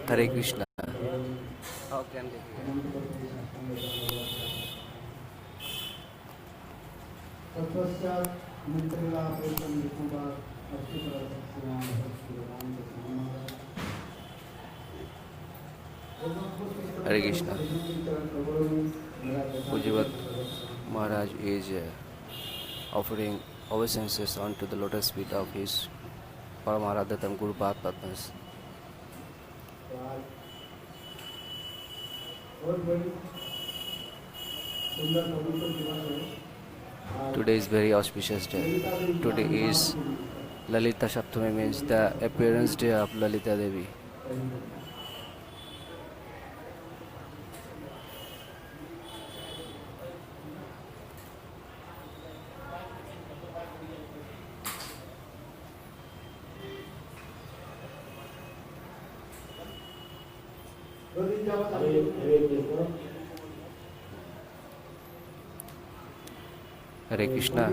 Hare Krishna. How can they hear? Hare Krishna. Pujavat Maharaj is offering obeisances onto the lotus feet of his Paramaradhatam Guru Padmas. Today is very auspicious day. Today is Lalita Saptami, means the appearance day of Lalita Devi. Hare Krishna.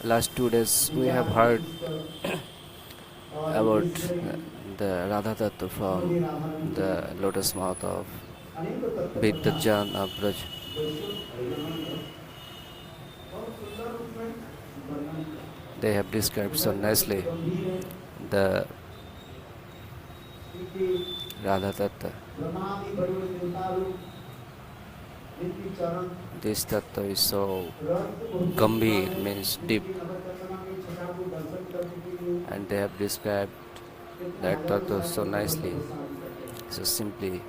Last 2 days we have heard about the Radha Tattva from the lotus mouth of Vidyajan of Braj. They have described so nicely the Radha Tattva. This Tattva is so Gambhir, means deep, and they have described that Tattva so nicely, so simply.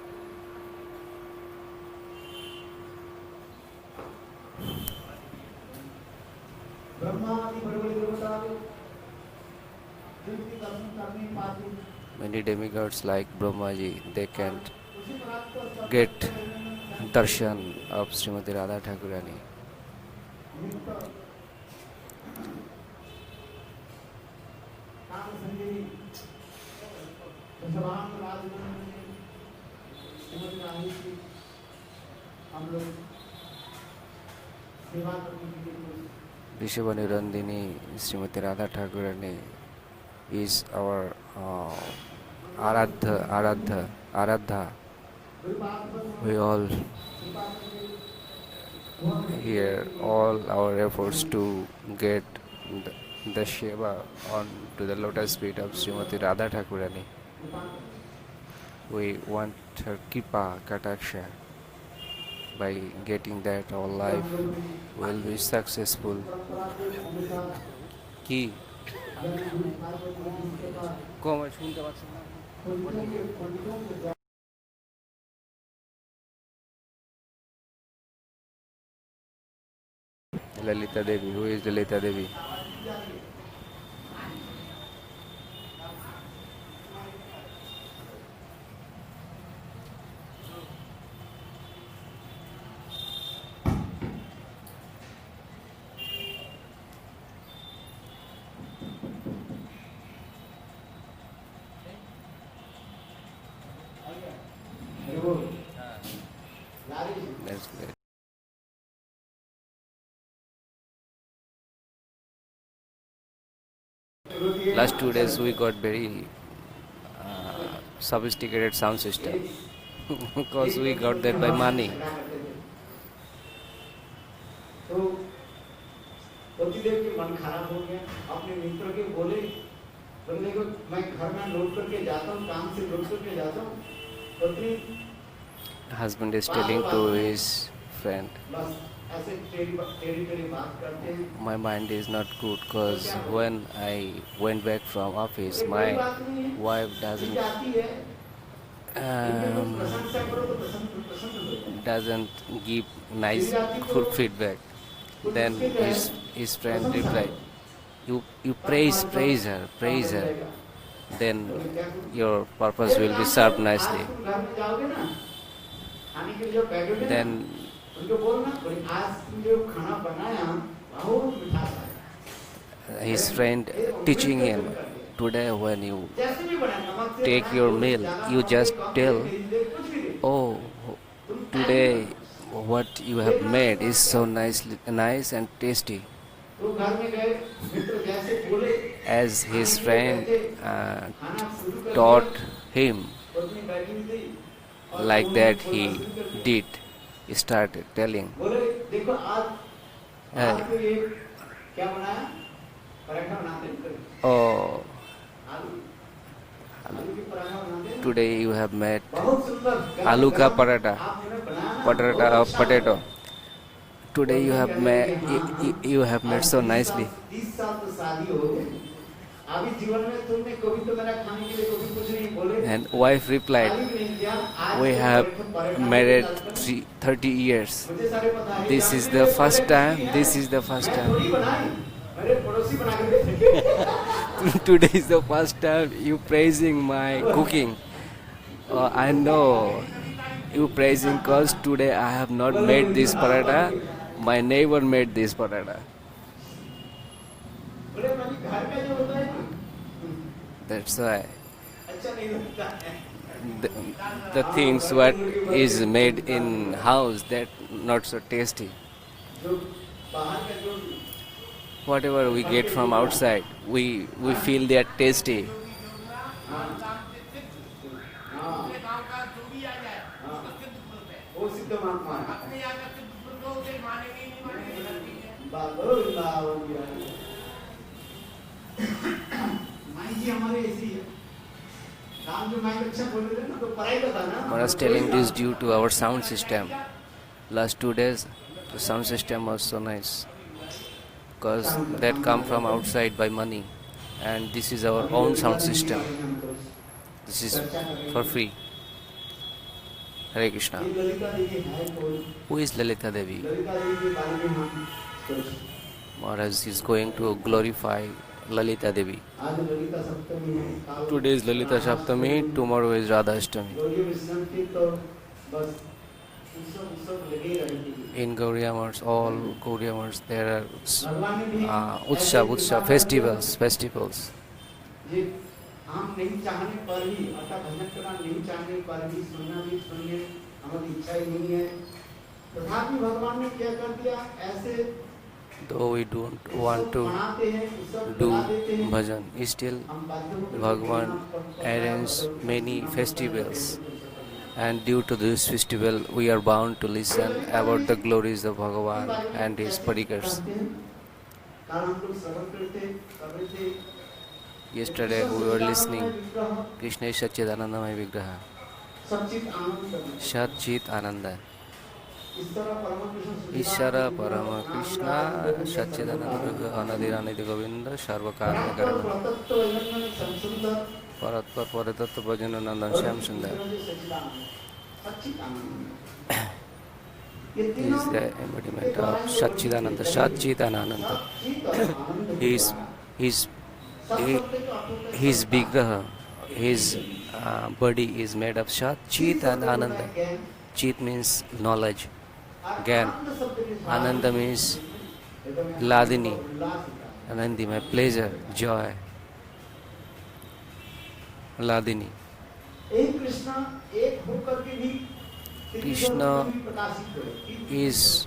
Many demigods like Brahmaji, they can't get darshan of Srimati Radha Thakurani. Rishabhani Randini, Srimati Radha Thakurani is our Aradha. We all here all our efforts to get the Sheva on to the lotus feet of Srimati Radha Thakurani. We want her Kripa Kataksha. By getting that, our life will be successful. Ki Lalita Devi. Who is Lalita Devi? That's great. Last 2 days we got very sophisticated sound system because we got that by money. पतिदेव के मन खराब हो गया, अपने मित्र के बोले को मैं घर में लौट करके जाता हूँ, काम से लौट करके जाता हूँ. पत्नी Husband is telling to his friend, my mind is not good because when I went back from office, my wife doesn't give nice good feedback. Then his friend replied, you praise her, then your purpose will be served nicely. Then his friend teaching him, today when you जैसे भी बनाए, नमक से take बनाए, your थोड़ी meal, ज़्यादा you नमक दे, just कम दे, tell, तेज दे, कुछ भी दे। oh, तुम टाइम today पे what you have देखना made तुम्हारा is क्या so है। nice and tasty. तो घर में गए, मित्र जैसे बोले, As खाने his के लिए friend बैठे, uh, खाना शुरू कर दिया, taught him, पत्नी बैठी हुई थी, और like उन्होंने that बोलना he शुरू कर दिया। did, he started telling, बोले, देखो आज hey, तो ये क्या बनाया? पराठा बनाते हैं कभी। oh, आलू आलू की पराठा बनाते हैं ना? today you have made बहुत सुंदर aloo ka गरम-गरम paratha, आपने बनाया ना, paratha बहुत of अच्छा potato. बना। Today you पत्नी have कहने made लगी, हाँ, you have made आज so 30 nicely. 30 साल तो शादी हो गई। अभी जीवन में तुमने कभी तो मेरा खाने के लिए कभी कुछ नहीं बोले। And wife replied, तारीफ नहीं किया, आज we तो have पराठा married डालकर 30 years. मुझे सारे पता है। This जानते is हैं the मेरे first बड़े time. कुछ This नहीं is the है। first मैं time. थोड़ी बनाई, मेरे पड़ोसी बना के देते। Today is the first time you praising my cooking. I know you praising cause today I have not made this paratha. My neighbor made this paratha. बोले मनी घर का जो होता है ना, That's why अच्छा नहीं लगता है। the, the things what is made in house that not so tasty. जो बाहर का जो Whatever we get from outside, we feel they are tasty. हाँ, वो सिद्ध महात्मा है। बाबा माई जी हमारे ऐसी है। काम जो माई अच्छा बोल रहे ना तो पढ़ाई का था ना। I was telling this due to our sound system. Last 2 days, the sound system was so nice. Because that come from outside by money. And this is our own sound system. This is for free. Hare Krishna. ये ललिता देवी है कौन? Who is Lalita Devi? Lalita Devi के बारे में हम कुछ Maharaj is going to glorify Lalita Devi. आज ललिता सप्तमी है। काल- Today is Lalita Saptami, tomorrow is Radha Ashtami. Gauri Vishnu की तो बस उत्सव लगे रहेंगे। In Gauriya Maths, all Gauriya Maths, there are भगवान ने भी Utsav, festivals. ये हम नहीं चाहने पर भी अर्थात भजन करना नहीं चाहने पर भी सुनना भी सुनिए हमारी इच्छा ही नहीं है। तथापि भगवान ने क्या कर दिया ऐसे Though we don't want to मनाते हैं उत्सव do मना देते हैं bhajan, still हम बाध्य होकर Bhagwan arranges many festivals, and due to this festival we are bound to listen about the glories of Bhagavan and his parikars. कारण हम लोग श्रवण करते कर रहे थे। Yesterday we were listening Krishna is Satchidanandamaya Vigraha, Sachchit Anand Sat Chit Ananda, Ishwar Ishara Parama Krishna Satchidananda Vigraha Anadirani Govinda Sarvakarma Karana तत्व में संसुंदर Paratpa Paratattva Bhajanananda Shyam Sundar. Sachchit Anand He is the embodiment of Satchidananda, Satchit and Ananda. His Vigraha, his body is made of Sat, Chit and Ananda. Chit means knowledge, Gyan. Ananda means Ladini, Anandi, my pleasure, joy. Ladini. Krishna is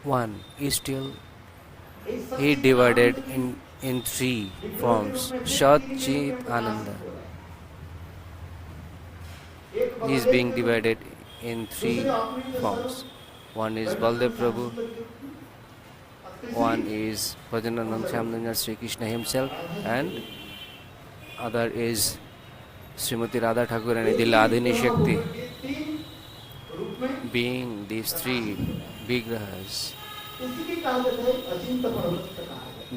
one. Still, he divided in three forms. Sat, Chit, Ananda. He is being divided in three forms. One is Baldev Prabhu, one is Bhajananand Shyamnanda Sri Krishna himself, and other is Srimati Radha Thakurani, the Ladini Shakti. Being these three Vigrahas,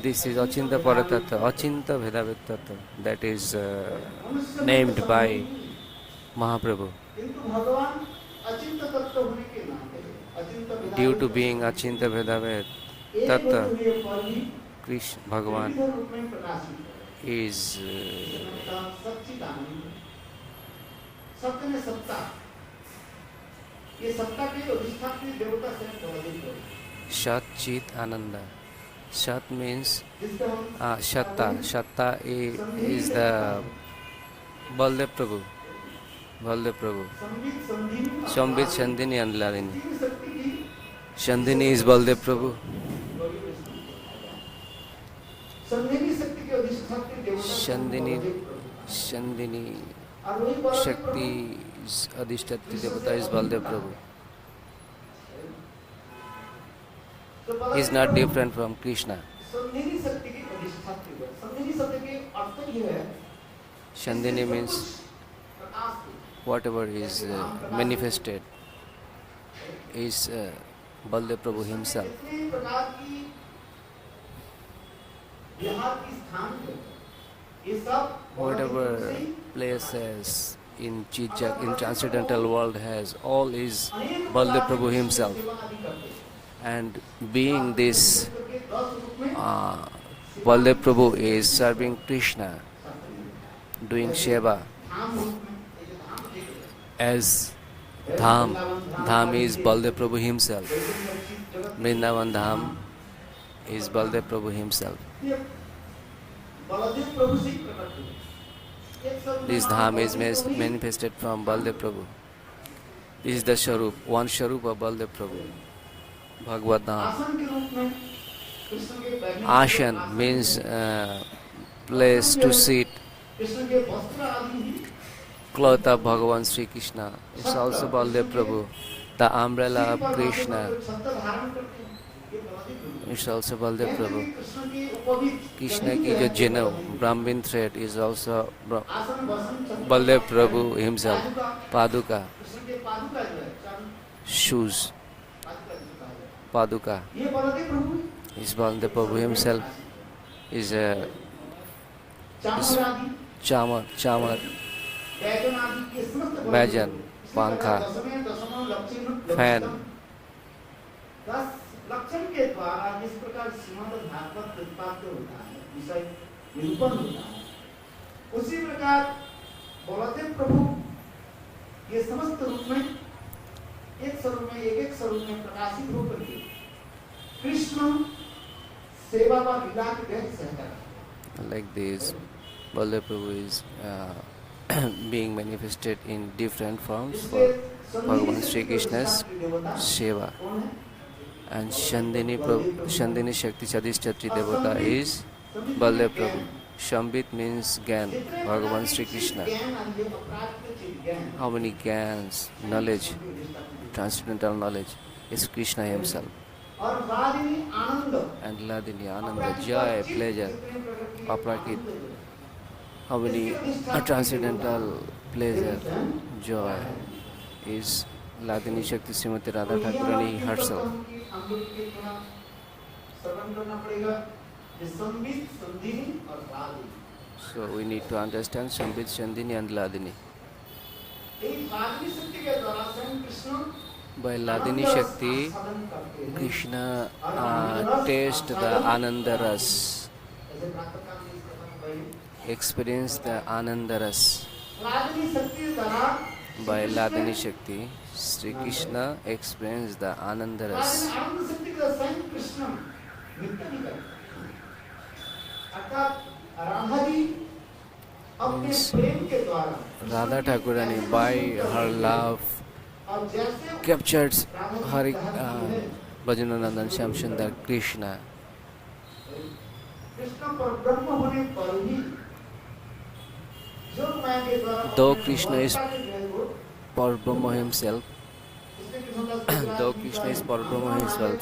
this is Achinta Paratattva, Achinta Bhedavettattva, that is named by Mahaprabhu. Due to being Achinta Bhedavettattva, Krishna Bhagavan is सत्य में सत्ता ये सत्ता के अधिष्ठात्री देवता से पराजित हो Sat Chit Ananda. Shat means जिसका हम Shatta. Shatta is the Baldev Prabhu. Baldev Prabhu. Sambit संधिनी और Shambit, लालिनी, Shandini and Lalini. तीन शक्ति की Shandini is Baldev Prabhu. Gauri वैष्णव को कहा जाता है। संधिनी शक्ति के अधिष्ठात्री देवता Shandini, बलदेव प्रभु। Shandini और वही Baldev Shakti is Adhishthatri Devata is Baldev Prabhu. प्रभु। तो He is Baldev not Prabhu different from Krishna. संधिनी शक्ति की अधिष्ठात्री है। संधिनी शब्द के अर्थ ये है Shandini इससे सब means कुछ प्रकाश को whatever is manifested is Baldev Prabhu himself. जितने प्रकार की बिहार की स्थान है ये सब Whatever places in Chijak, in transcendental world has, all is Baldev Prabhu himself. And being this, Baldev Prabhu is serving Krishna, doing Seva as Dham. Dham is Baldev Prabhu himself. Vrindavan Dham is Baldev Prabhu himself. Baldev प्रभु से ही प्रकट हुए। एक सब This नाम Dham is Baldev Prabhu manifested from Baldev Prabhu. This is the Sharup, one Sharup of Baldev Prabhu. Bhagavad Dham. आसन के रूप में कृष्ण के बैठने के Ashan आसन means में place to sit. कृष्ण के वस्त्र आदि ही Cloth of Bhagavan Sri Krishna is also Baldev Prabhu. The umbrella of Krishna छत्र धारण करते हैं ये बलदेव प्रभु। is also Baldev कहते हैं Prabhu. कि कृष्ण की उपवित Krishna गति ki है, jo Janav, Baldev Brahmin thread is also आसन वसन छत्र Baldev Prabhu himself. पादुका, Paduka, कृष्ण के पादुका जो है चरण shoes, पादुका जिसको कहा जाता है। Paduka ये बलदेव प्रभु is Baldev Prabhu himself. Is a चामर आदि chamar, बैजन आदि के समस्त बलदेव बैजन, प्रभु। पंखा, दसवें दसवां लक्षण फैन। 10 लक्षण के द्वारा जिस प्रकार श्रीमद् भागवत प्रतिपाद्य होता है विषय निरूपण होता है उसी प्रकार बलदेव प्रभु ये समस्त रूप में एक स्वरूप में एक स्वरूप में प्रकाशित होकर के कृष्ण सेवा व लीला के गहन सहकार like this. Baldev Prabhu is being manifested in different forms for Bhagavan Sri Krishna's Seva. कौन है And Shandini Prabhu, Shandini Shakti Chadishchatri Devata is Baldev Prabhu. Shambit means Gyan, Bhagavan Sri Krishna. ज्ञान आदि अपराधिक ज्ञान How many Gyans, knowledge, transcendental knowledge is Krishna himself. और वादिनी आनंद And Ladini, Ananda, joy, pleasure, Aprakit. How many transcendental pleasure, joy is Ladini Shakti Srimati Radha Thakurani herself. So we need to understand Shambit, Shandini and Ladini. By Ladini Shakti, Krishna taste the Ananda Ras, experience the Ananda Ras. By Ladini Shakti, Sri Krishna experienced the Ananda Ras. Means Radha Thakurani, by her love, captures Hari Bhajananandan Shyamsundar Krishna. Though Krishna is Parabrahma himself, though Krishna is Parabrahma himself,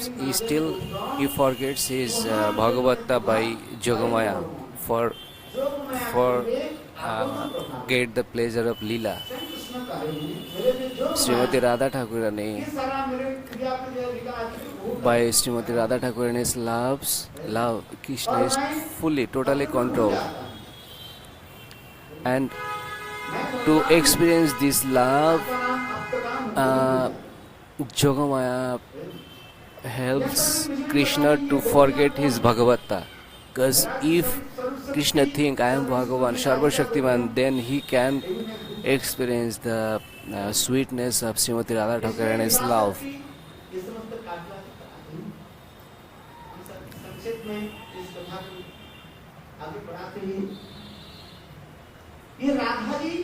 he forgets his Bhagavata by Jogamaya for get the pleasure of Leela. Srimati Radha Thakurani, by Srimati Radha Thakurani's love, Krishna is fully, totally controlled. And to experience this love, Jogamaya helps Krishna to forget his Bhagavata. Because if Krishna think I am Bhagavan, Sarva Shaktiman, then he can experience the sweetness of Srimati Radha Thakurani's love. में इस कथा को आगे बढ़ाते हैं। ये राधा जी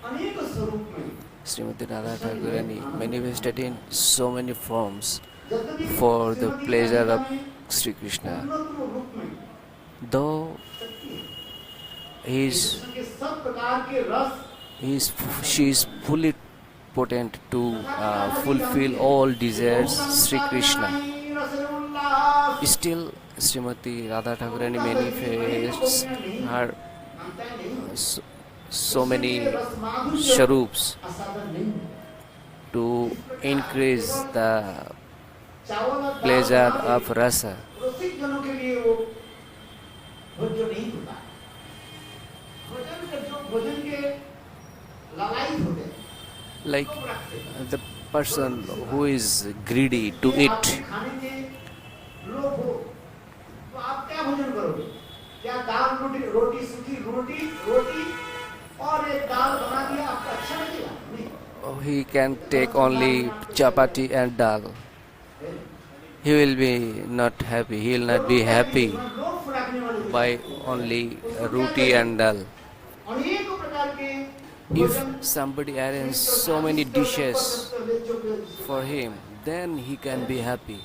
अनेक स्वरूप में Srimati Radha Thakurani manifested in so many forms यद्यपि for the Shrimati pleasure Radhika of में Sri Krishna. पूर्णत्व रूप में Though शक्ति है। he is, कृष्ण के सब प्रकार के रस she is fully potent to fulfill all desires Sri Krishna. Still, Srimati Radha Thakurani manifests her so many sharups to increase the pleasure of rasa. रसिक जनों के लिए वो भोज्य नहीं होता। भोजन के जो भोजन के लालायित होते हैं, Like वो रखते हैं। the person who is greedy to यदि eat, आपके खाने के लोभ हो तो आप क्या भोजन करोगे? क्या दाल रोटी रोटी सूखी रोटी रोटी और एक दाल बना दिया आपको अच्छा लगेगा? नहीं। he can take only chapati and dal. He will be not happy. He will not be happy लोभ फुलाने वाले by only roti and dal. अनेकों प्रकार के If somebody arranges so many dishes for him, then he can be happy.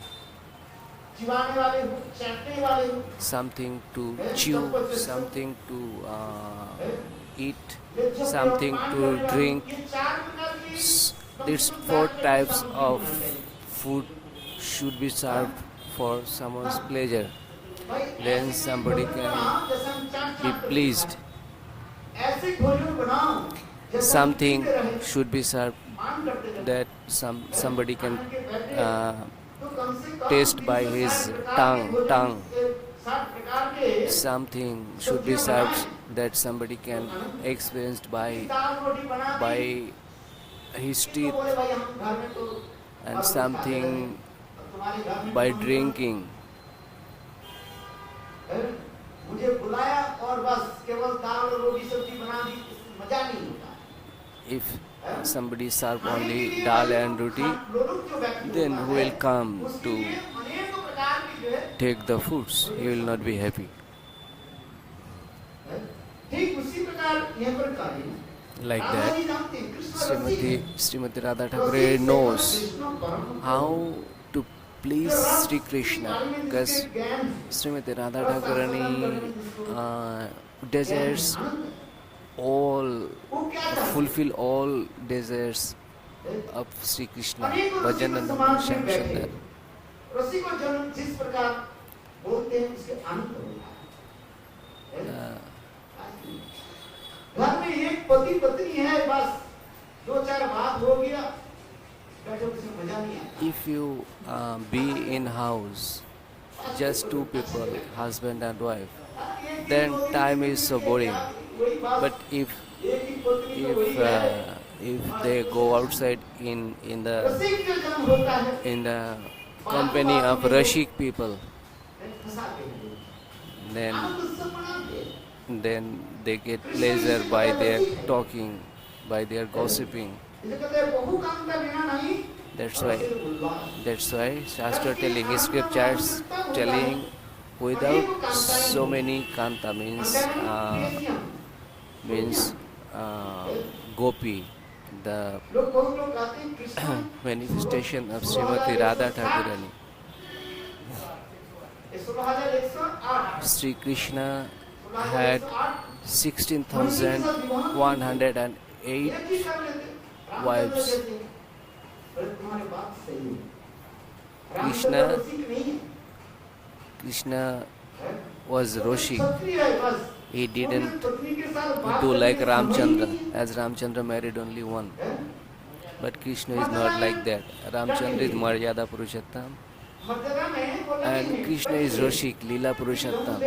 चिबाने वाले हो, चाटने वाले हो, Something to chew, something to eat, something to drink. ये चार प्रकार के These four types of food should be served for someone's pleasure. भाई Then somebody can be pleased. ऐसे भोजन बनाओ जैसा Something पीते रहे, should be served मान करते रहे। that somebody can तो कम से कम taste by his 60 प्रकार tongue. के भोजन, 60 प्रकार के Something should be served that somebody can experience by दाल रोटी बना दी, his तो teeth बोले भाई हम घर में तो and और something तुम्हारे घर में by तो drinking. मुझे बुलाया और बस केवल दाल और रोटी सब्जी बना दी, इसमें मजा नहीं होता। If somebody serve only dal and roti, then who will come to take the foods? He will not be happy. ठीक उसी प्रकार यहाँ पर कार्य है। Like राधा that, जी जानते हैं, कृष्ण रसिक है। Srimati Radha Thakur knows how to please Sri Krishna, because Srimati Radha Thakurani desires all, fulfill all desires of Sri Krishna. Bhajananam Shyam Sundar. रसिक और जन जिस प्रकार बोलते हैं उसके आनंद होता है। घर में एक पति पत्नी है, बस दो चार बात हो गया, बैठो उसमें मजा नहीं आता। If you be in house, just two people, husband and wife, then time is so boring. But if they go outside in the रसिक जो जन होता है, company of Rashik people, फंसाते हैं। then आनंद उत्सव मनाते हैं। they get pleasure by their talking, by their gossiping. इसे कहते हैं बहु काम का बिना नहीं, That's और why सिर्फ उल्लास। Shastra telling, scriptures telling, without so many kanta means gopi, the लोग बहुत लोग कहते हैं Krishna manifestation of Srimati Radha Thakurani. 16,108 Sri Krishna had 16,108 wives. Krishna was Roshik. He didn't do like Ramchandra, as Ramchandra married only one. But Krishna is not like that. Ramchandra is Maryada Purushottam and Krishna is Roshik, Leela Purushottam.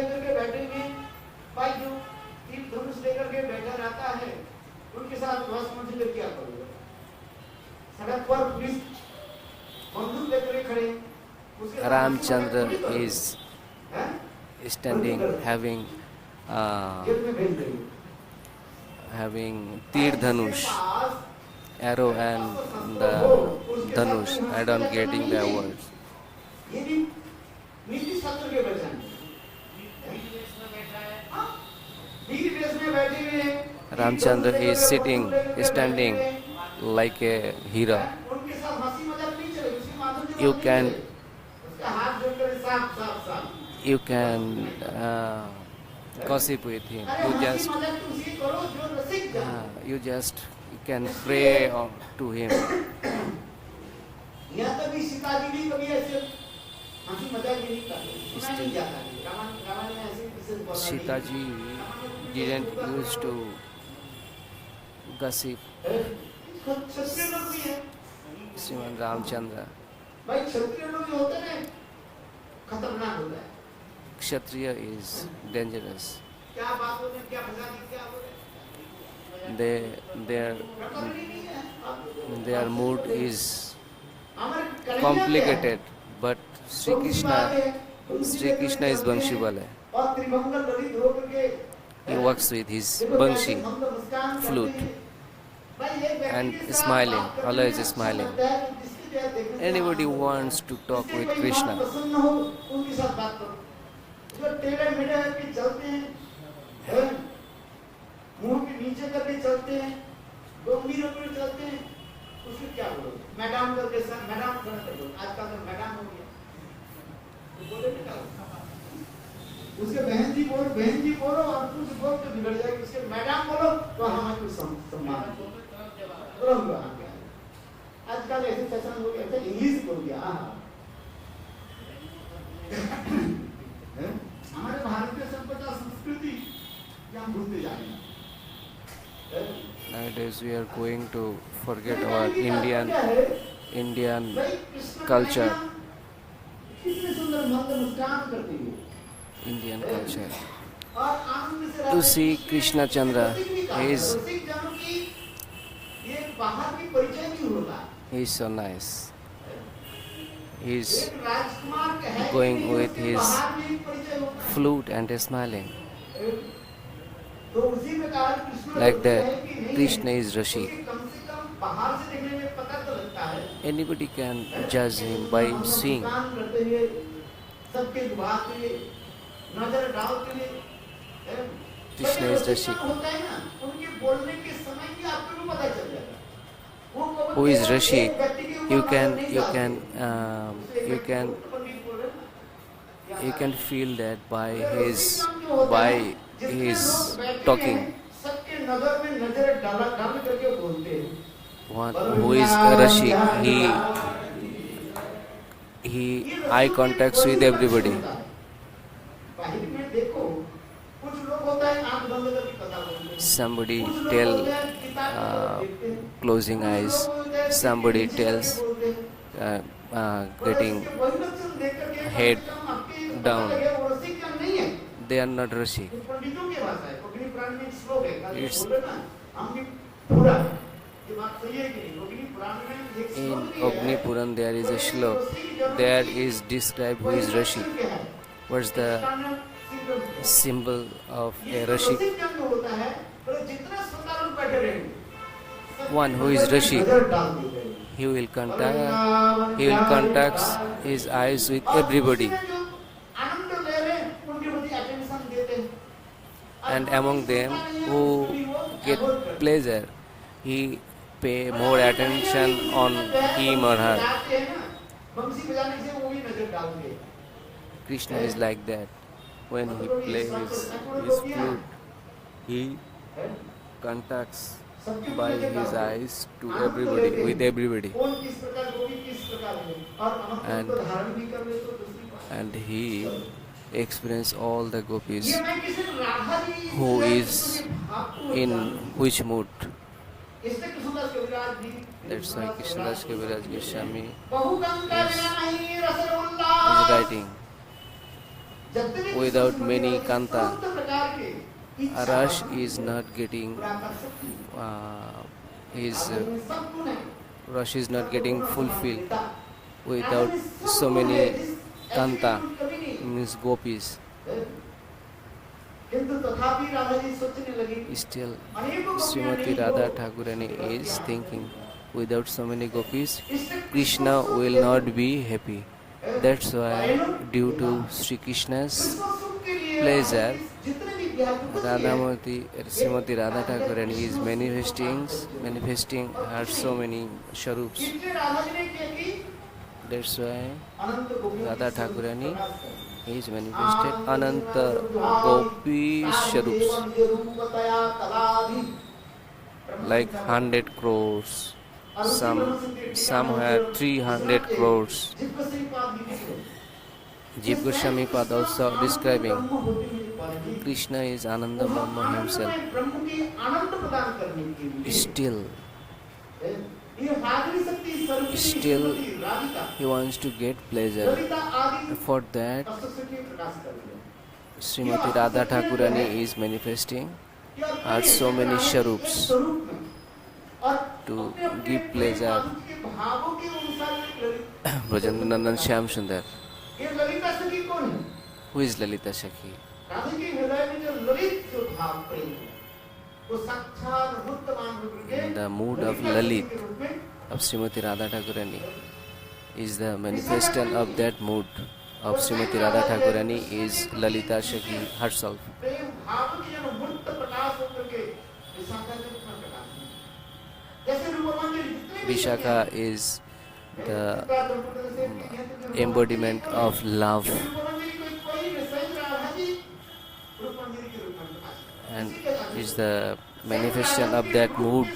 उनके साथ बस मंजिल क्या करोगे? सड़क पर police बंदूक लेकर खड़े, उसके साथ Ramchandra is हैं? standing having जेल में भेज देंगे। Tir Dhanush, arrow and the Dhanush. I don't getting the words. ये भी नीति शास्त्र के वचन में बैठे हुए हैं, Ramchandra is sitting, standing like a hero. उनके साथ हंसी मजाक नहीं चलेगी, उसकी माधुर्य You बात नहीं can चलेगी। उसका हाथ जोड़कर साफ साफ साफ, you can gossip with him. अरे You हंसी just मजाक तो उसी करो जो रसिक जाने। you can pray to him. यहाँ तक भी सीताजी भी कभी ऐसे हंसी मजाक भी नहीं करते, सुना नहीं जाता है। रामायण में ऐसे किसी को पता नहीं। Sita ji didn't used to gossip क्षत्रिय लोग भी हैं Sriman Ramchandra. भाई, क्षत्रिय लोग जो होते हैं खतरनाक होता है। Kshatriya is dangerous. क्या बात होती है, क्या फंसा दी, क्या बोले, They their प्रकरण ही नहीं है। their mood is हमारे कन्हैया complicated, but Sri बंसी बात है, Krishna Sri Krishna is Banshi Bale. और त्रिभंग ललित होकर के He works with his देखो Banshi कैसे मंद मुस्कान करते flute हैं। भाई, एक व्यक्ति and के साथ smiling, बात करने always में अच्छा smiling. लगता है, तो जिसकी जो है देखने से Anybody आनंद wants होता to है। talk जिसके with कोई Krishna. बात पसंद न हो, उनके साथ बात करो। जो टेढ़े मेढ़े करके चलते हैं, मुंह के नीचे करके चलते हैं, गंभीर होकर चलते हैं, उसको क्या बोलो, मैडम करके सर मैडम कर दो, आजकल तो मैडम हो गया, तो बोले बेटा उसके बहन जी बोलो और कुछ बोल के बिगड़ जाएगी, उसके मैडम बोलो तो हमें कुछ सम्मान दो, तुरंत आ गया। आजकल ऐसे फैशन हो गया, ऐसे इंग्लिश बोल गया। हमारे भारतीय सभ्यता संस्कृति क्या हम भूलते जा रहे हैं। Nowadays we are going to forget our Indian भाई, कृष्ण culture. कन्हैया कितने सुंदर मंद मुस्कान करते हैं Indian culture. और आनंद से To see Krishna Chandra, he is ये बाहर की परिचय नहीं होता। so nice. He is एक राजकुमार का है going कि with उसके his बाहर भी एक परिचय होता है। flute and smiling. तो उसी प्रकार कृष्ण Like है that, कि नहीं Krishna है, is Rashi. उसके कम से कम बाहर से देखने में पता तो लगता है। Anybody can judge him by seeing. काम करते हुए सबके दुआते हुए नजर डालते हुए कृष्ण is Rashi. होता है ना, उनके बोलने के समय ही आपको भी पता चल जाता है। वो Who is Rashi? एक व्यक्ति के ऊपर You नजर can नहीं you डालते। can दूसरे you व्यक्ति can को पंडित बोल रहे हैं ना, you can feel that by अगर his रसिक जो होता है, जितने his लोग बैठे talking. हैं, सबके नजर में नजर डाल करके बोलते हैं। One who is Rashi, he eye contacts with everybody. बाहर में देखो, कुछ लोग होता है आंख बंद करके कथा बोलते हैं। Somebody कुछ लोग tell होते हैं किताब देखते हैं। closing कुछ eyes. लोग होते हैं Somebody नीचे tells करके बोलते हैं। getting और इसके वचन देख करके head कम आपके पता down. लगे वो रसिक क्या नहीं है। They are not Rashi. ये पंडितों की भाषा है। अग्नि पुराण में एक श्लोक है, कल It's- बोल रहे ना, हम भी पूरा, ये बात सही है कि नहीं? अग्नि पुराण में एक In श्लोक भी है। Agni Puran there is a shlok. There is described who is Rashi. What's the symbol of a Rashi? One who is Rashi, he will contact his eyes with everybody. And among them who get pleasure, he pay more attention on him or her. Krishna is like that. When he plays his flute, he contacts by his eyes to everybody, with everybody. And he experiences all the gopis who is in which mood. That's why Krishnadas Kaviraj Goswami is writing, without many kanta, Arash is not getting Rush is not getting fulfilled without so many kanta, means gopis. Still, Srimati Radha Thakurani is thinking, without so many gopis, Krishna will not be happy. That's why, due to Sri Krishna's pleasure, Radhamurti, Srimati Radha Thakurani is manifesting her so many sharups. इसलिए राधा जी ने क्या की That's why अनंत गोपियों की Radha स्वरूप Thakurani प्रकाश कर is manifested Ananta Gopi Sharups, like 100 crores. Some have 300 crores. Jiv Goswami Pad also describing Krishna is Ananda Brahma himself. Still he wants to get pleasure. For that, Srimati Radha Thakurani is manifesting her so many sharups to give pleasure. Brajandandan Shyam Sundar. ये ललिता सखी कौन है? Who is Lalita Sakhi? Radha के हृदय में जो ललित जो भाव प्रेम है, वो साक्षात वर्तमान रूप में The mood of Lalit of Srimati Radha Thakurani is the manifestation of that mood of Srimati Radha Thakurani is Lalita Sakhi herself. प्रेम भाव की जो मूर्त प्रकाश होकर के विशाखा के रूप में प्रकाश है। जैसे रूपमंजरी जितने भी Vishakha is the embodiment of love Rupamanjari कोई भी सही राधा जी रूपमंजरी के रूप में प्रकाश है। and is the manifestation of that mood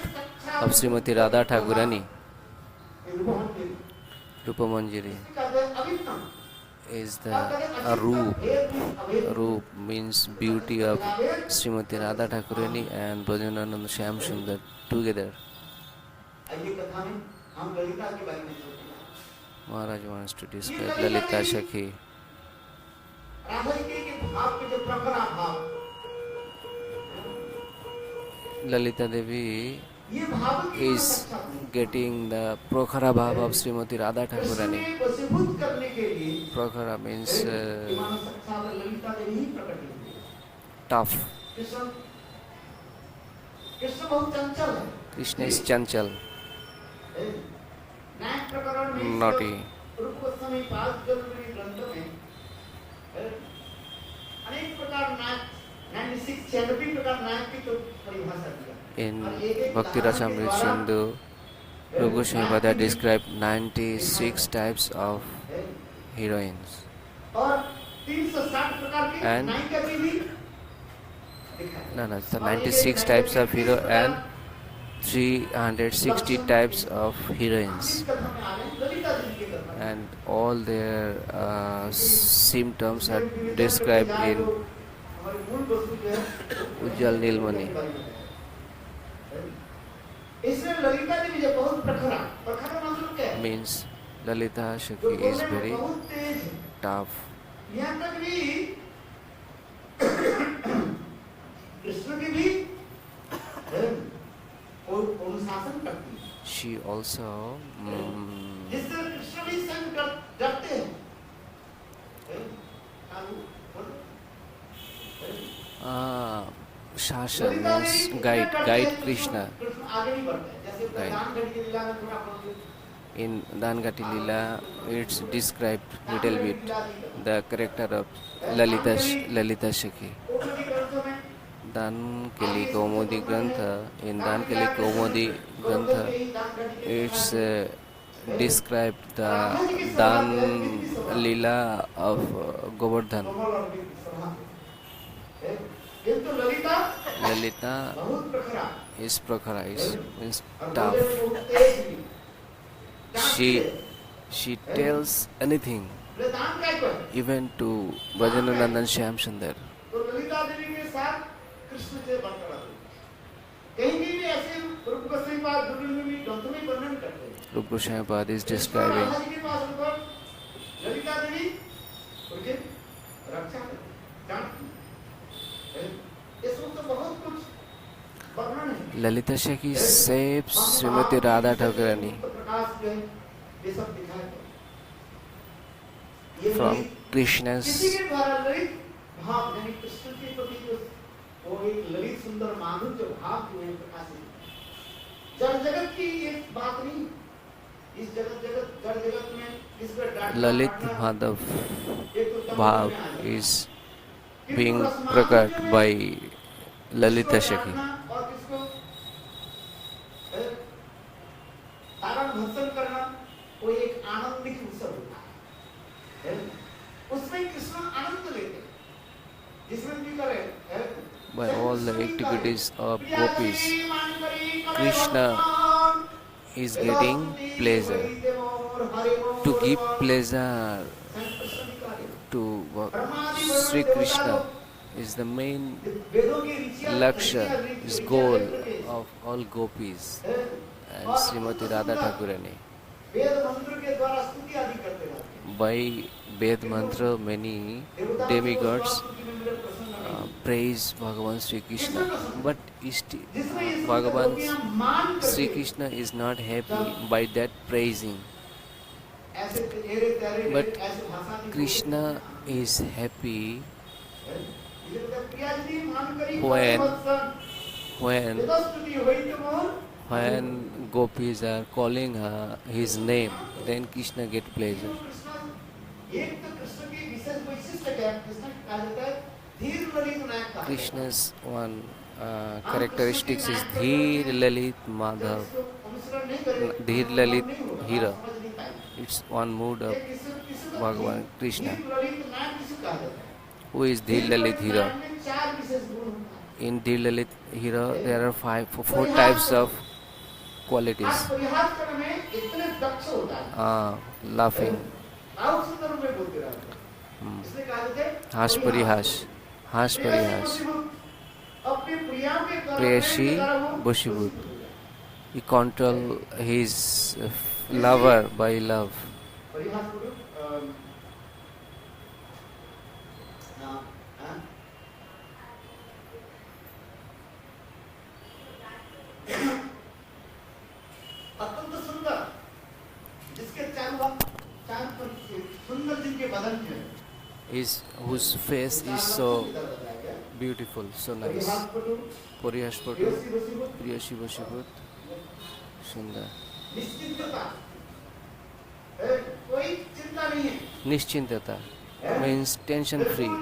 of Srimati Radha Thakurani. Rupamanjari Rupa Manjari का अभिन्नम is the Roop. Roop means beauty of Srimati Radha Thakurani and Brajandandan Shyam Sundar together. ये कथा में हम ललिता के बारे में सोचेंगे। Maharaj wants to describe Lalita Sakhi. Radha ji के भाव के जो प्रखर भाव, Lalita Devi ये भाव की is getting the Prokhara Bhav of Srimati Radha Thakurani. Krishna को वशीभूत करने के लिए Prokhara means मानो साक्षात ललिता देवी ही प्रकट हुई है। tough. कृष्ण कृष्ण बहुत चंचल है। Krishna is Chanchal, नायक प्रकरण में naughty. रूप गोस्वामी पाद जन्मनी ग्रंथ में अनेक प्रकार नायक 96 प्रकार नायक की तो परिभाषा दिया। In Bhakti Rasamrita Sindhu, Rupa Goswami Pada described 96 types of heroines. और 360 प्रकार की And- नायिका की भी दिखाया। No, it's the 96 types of hero and 360 types of heroines. इस कथा में आ गए ललिता देवी की कथा में। And all their symptoms are described in हमारे मूल वस्तु जो है Ujjwal Nilmani. इसमें ललिता देवी जो बहुत प्रखर मतलब क्या है? Means Lalita जो Shakhi is बोलने में very बहुत तेज है। tough. यहाँ तक भी कृष्ण की भी अनुशासन करती है, She also जिससे कृष्ण भी संग डरते हैं। Shashan means guide Krishna. Krishna आगे नहीं बढ़ता है, जैसे Guide. दान घड़ी की लीला में थोड़ा बहुत In Dangati Lila, it's described little bit the character of Lalita Shakhi. Opening ग्रंथों में Dan Keli Kaumudi Grantha, in Dan Keli Kaumudi Grantha, it's described the Dan Lila of Govardhan. कमल और विद सभा है। किंतु ललिता Lalita बहुत प्रखरा is Prakhara, means और tough. बोलने में बहुत तेज भी। She tells anything, दान काय को है? even to Brajandandan Shyam Sundar. तो ललिता देवी के साथ कृष्ण से बरकरार हुई। कहीं भी ऐसे रूप गोस्वामी पाद दुर्लभ ग्रंथों में वर्णन करते हैं। Rupa Goswami Pad is Krishna describing Radha ji के पास उनको ललिता देवी उनके रक्षा करती, जानती है। इसमें तो बहुत कुछ वर्णन है। Lalita Shakhi saves Srimati Radha Thakurani प्रकाश जो है ये सब दिखाया गया। ये from ललित Krishna's किसी के द्वारा ललित भाव यानी कृष्ण के प्रति जो वो एक ललित सुंदर माधुर्य जो भाव जो है प्रकाशित। जड़ जगत की ये बात नहीं, इस जड़ जगत में इस पर Lalit Madhav Bhav is being किंतु रसमाधुर्य प्रकट में by किसको Lalita Shakhi. चाटना और किसको तारण भक्षण करना, वो एक आनंदित उत्सव होता है। उसमें कृष्ण आनंद लेते हैं, जिसमें भी करे By all the activities of gopis, Krishna is getting pleasure. To give pleasure to Sri Krishna is the main lakshya, is goal of all gopis and Srimati Radha Thakurani. वेद मंत्र के द्वारा स्तुति आदि करते रहते हैं। By Ved Mantra, many demigods praise Bhagavan Sri Krishna. But Bhagavan Sri Krishna is not happy by that praising. ऐसे तेरे तेरे But ऐसे भाषा नहीं Krishna is happy when when gopis are calling his name, then Krishna get pleasure. एक तो कृष्ण की विशेष वैशिष्ट्य क्या है? कृष्ण कहा जाता है धीर ललित नायक का। Krishna's one characteristics is Dhir Lalit Madhav, Dhir Lalit Hira. It's one mood of Bhagavan Krishna. Who is Dhir Lalit Hira? In Dhir Lalit Hira, there are four types of qualities. Laughing, Hash Parihash, Hash Parihash, Preyashi Bushibut. He control his lover by love. अत्यंत सुंदर, जिसके चांद पर सुंदर जिनके बदन में Whose face is so beautiful, so nice. Parihashpatu, Priyashi Bushibut, Sundar. निश्चिंतता, कोई चिंता नहीं है, Nischintata means tension free,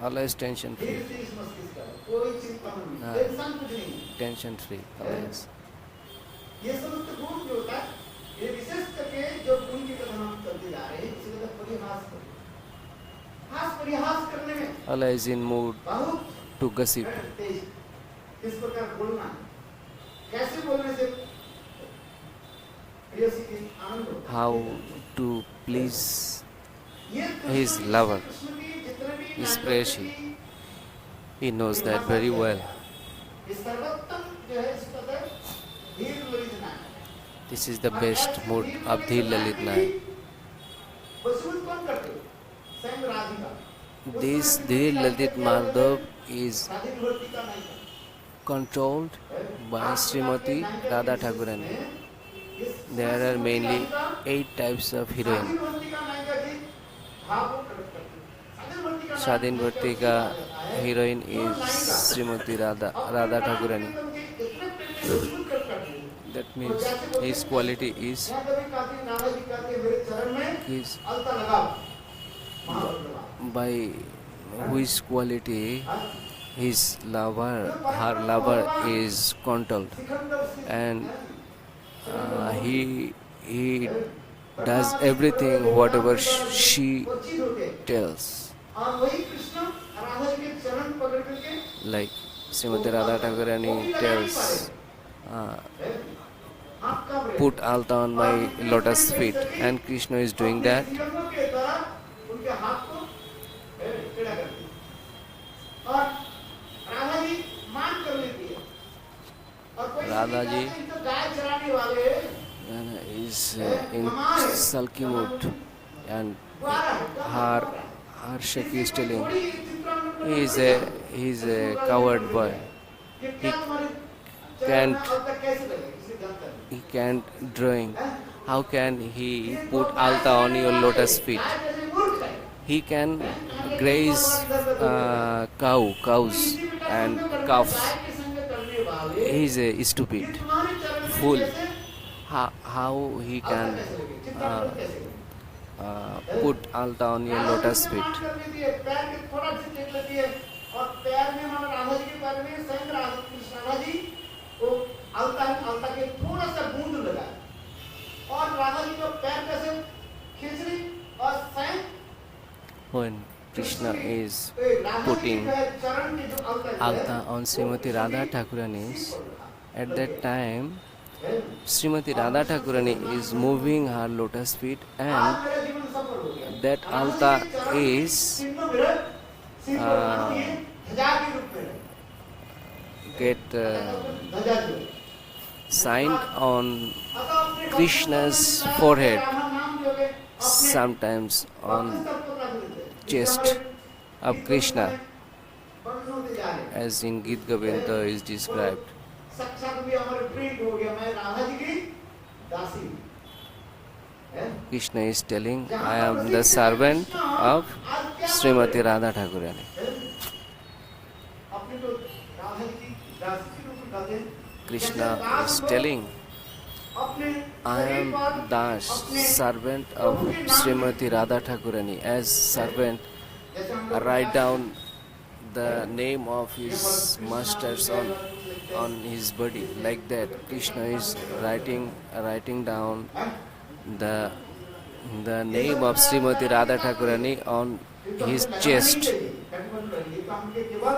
always tension free, धीरे से इस मस्तिष्क का कोई चिंता नहीं, टेंशन कुछ नहीं। tension free, always. ये समस्त गुण जो होता है, ये विशेष करके जो गुण की कथन हम करते जा रहे हैं, इसे कहते हैं परिहास करना। हास परिहास करने में Always in mood बहुत to gossip. तेज, किस प्रकार बोलना है, कैसे बोलने से प्रेयसी की आनंद होता है। How to please ये his lover, कृष्ण की जितने भी his नाटक Preyashi. की He knows that very well. ये सर्वोत्तम जो है इस पद धीर ललित नायक। This is the best mood of Dhir Lalit Nayak. वसूल कौन करते हैं? स्वयं Radhika. This Dhir Lalit Madhav is स्वाधीन भक्ति का नायिका। controlled by Srimati Radha Thakurani. There are mainly 8 types of heroine. स्वाधीन भक्ति का नायिका जी भाव को प्रकट करती है। Sadhin Bharti ka heroine is Srimati Radha Thakurani. That means his quality is his, by which quality his lover, her lover is controlled, and he does everything whatever she tells. Like Srimati Radha Thakurani tells, put alta on my lotus feet, and Krishna is doing that. Radha ji is in sulky mood, and her Shakhi is telling he is a coward boy. He can't drawing. How can he put alta on your lotus feet? He can graze cows and calves. He is a stupid fool. How he can put alta on your lotus feet? और पैर में मतलब राधा जी के पैर में स्वयं राधा जी वो अलता के थोड़ा सा बूंद लगा और राधा जी का पैर कैसे खींच रही और स्वयं When Krishna is Radha ji putting के चरण के जो अलता alta on Srimati Radha Thakurani's, at that time Srimati Radha Thakurani is moving her lotus feet and आज मेरा जीवन सफल हो गया that alta is ध्वजा के रूप में get ध्वजा जो signed on Krishna's forehead, sometimes on chest of Krishna, as in Gita Govinda is described. साक्षात भी हमारे प्रिंट हो गया मैं राधा जी की दासी Krishna is telling, I am the servant of Srimati Radha Thakurani. अपने तो राधा जी की दासी के रूप में कहते हैं Krishna is telling, अपने I am Das, servant of Srimati Radha Thakurani. As servant, write down the name of his masters on his body. Like that, Krishna is writing down the name of Srimati Radha Thakurani on his chest. ये केवल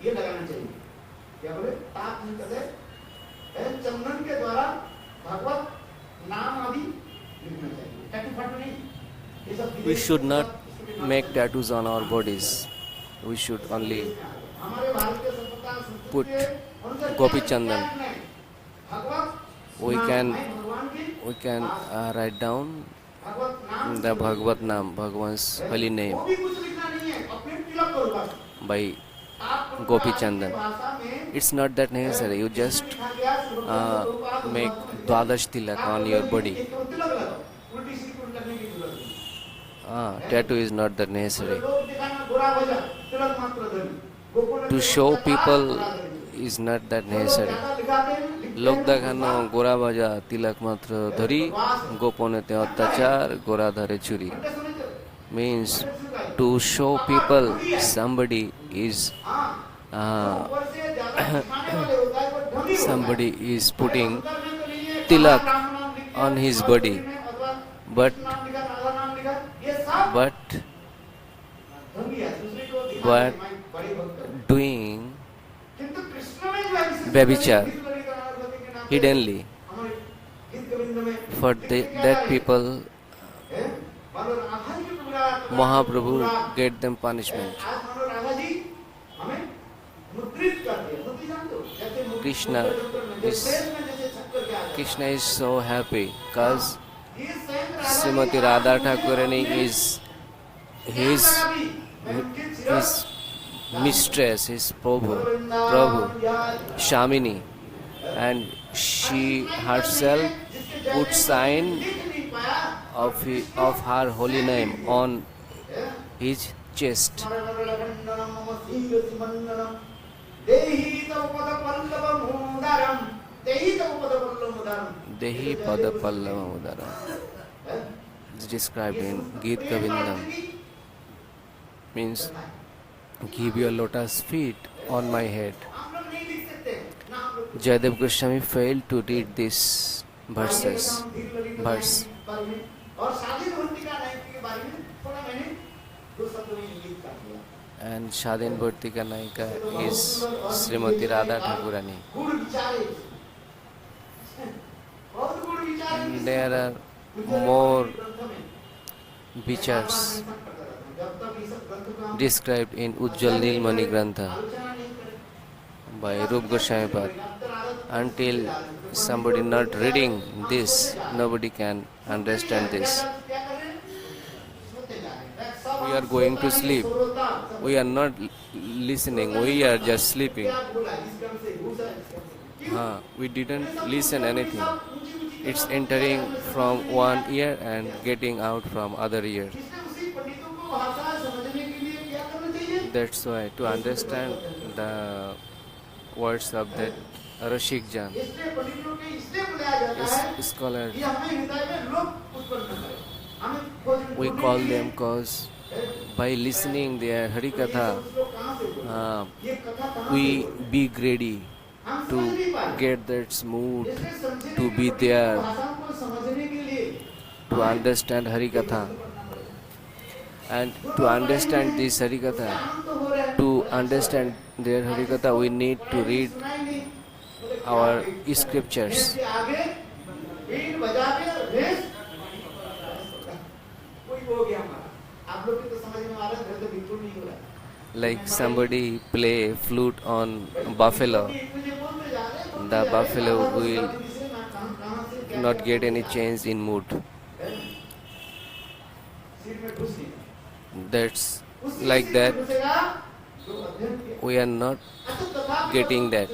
ये लगाना चाहिए क्या बोले ताप नहीं कहते चंदन के द्वारा भगवत नाम आदि लिखना चाहिए टैटू फाटू नहीं ये सब We should not make tattoos on our bodies. We should only हमारे भारत के सभ्यता put संस्कृति Gopi Chandan. Bhagavad We can भगवान की write down भगवत नाम the Bhagavad Nam, Bhagwan's holy name वो भी कुछ लिखना नहीं है अपने तिलक करो बस by आप Gopi Chandan. भाषा में It's not that necessary. You just make Dwadash Tilak on your body. तिलक लगाओ उल्टी सीधी कुछ लगने की जरूरत नहीं Tattoo is not that necessary. लोग दिखाना गोरा वजह तिलक मात्र धरी Gokul To show people is not that necessary. लोक देखानो गोरा बाजा तिलक मात्र धरी गोपने ते अत्याचार गोरा धरे छुरी means to show people somebody is somebody is putting tilak on his body, but doing Babichar hiddenly. For that people, Mahaprabhu get them punishment. Krishna is so happy because Srimati Radha Thakurani is his mistress, his Prabhu, Shamini, and she herself put sign of her holy name on his chest. Dehi Pada Pallava Udaram. It's described in Gita Govindam. Means, give your lotus feet on my head. Jayadev Goswami failed to read this verse. And Shadin Bhartika Naika is Srimati Radha Thakurani. There are more vichars described in Ujjal Nilmani Grantha by Rup Goswami Pad. Until somebody not reading this, nobody can understand this. We are going to sleep. We are not listening. We are just sleeping. We didn't listen anything. It's entering from one ear and getting out from other ear. That's why to understand the words of that Rashik Jan, scholars, we call them cause by listening their Harikatha, ये श्लोक कहाँ से बोले? uh, ये कथा कहाँ से we बोले? be ready हम to समझ नहीं पाए। get that mood इसलिए समझने to के be लिए there, भाषाओं को समझने के लिए to understand Harikatha. And to understand this Harikatha, to understand their Harikatha, we need to read our scriptures. आगे बीन बजा के रेस कोई हो गया हमारा। आप लोग की तो समझ में आ रहा है, मेरे तो बिल्कुल नहीं हो रहा है। Like somebody play flute on buffalo, the buffalo will not get any change in mood. That's like that. We are not getting that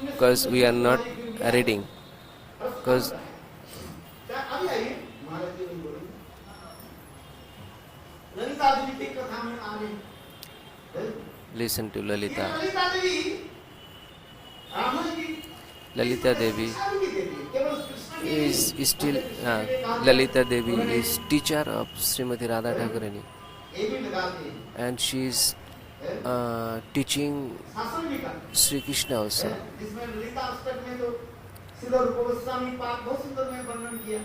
because we are not reading. Because listen to Lalita. Lalita Devi is still Lalita Devi is teacher of Srimati Radha Thakurani, and she is teaching Sri Krishna also. जिसमें ललिता अष्टक में तो श्रीधर रूप गोस्वामी पाठ बहुत सुंदर में वर्णन किया।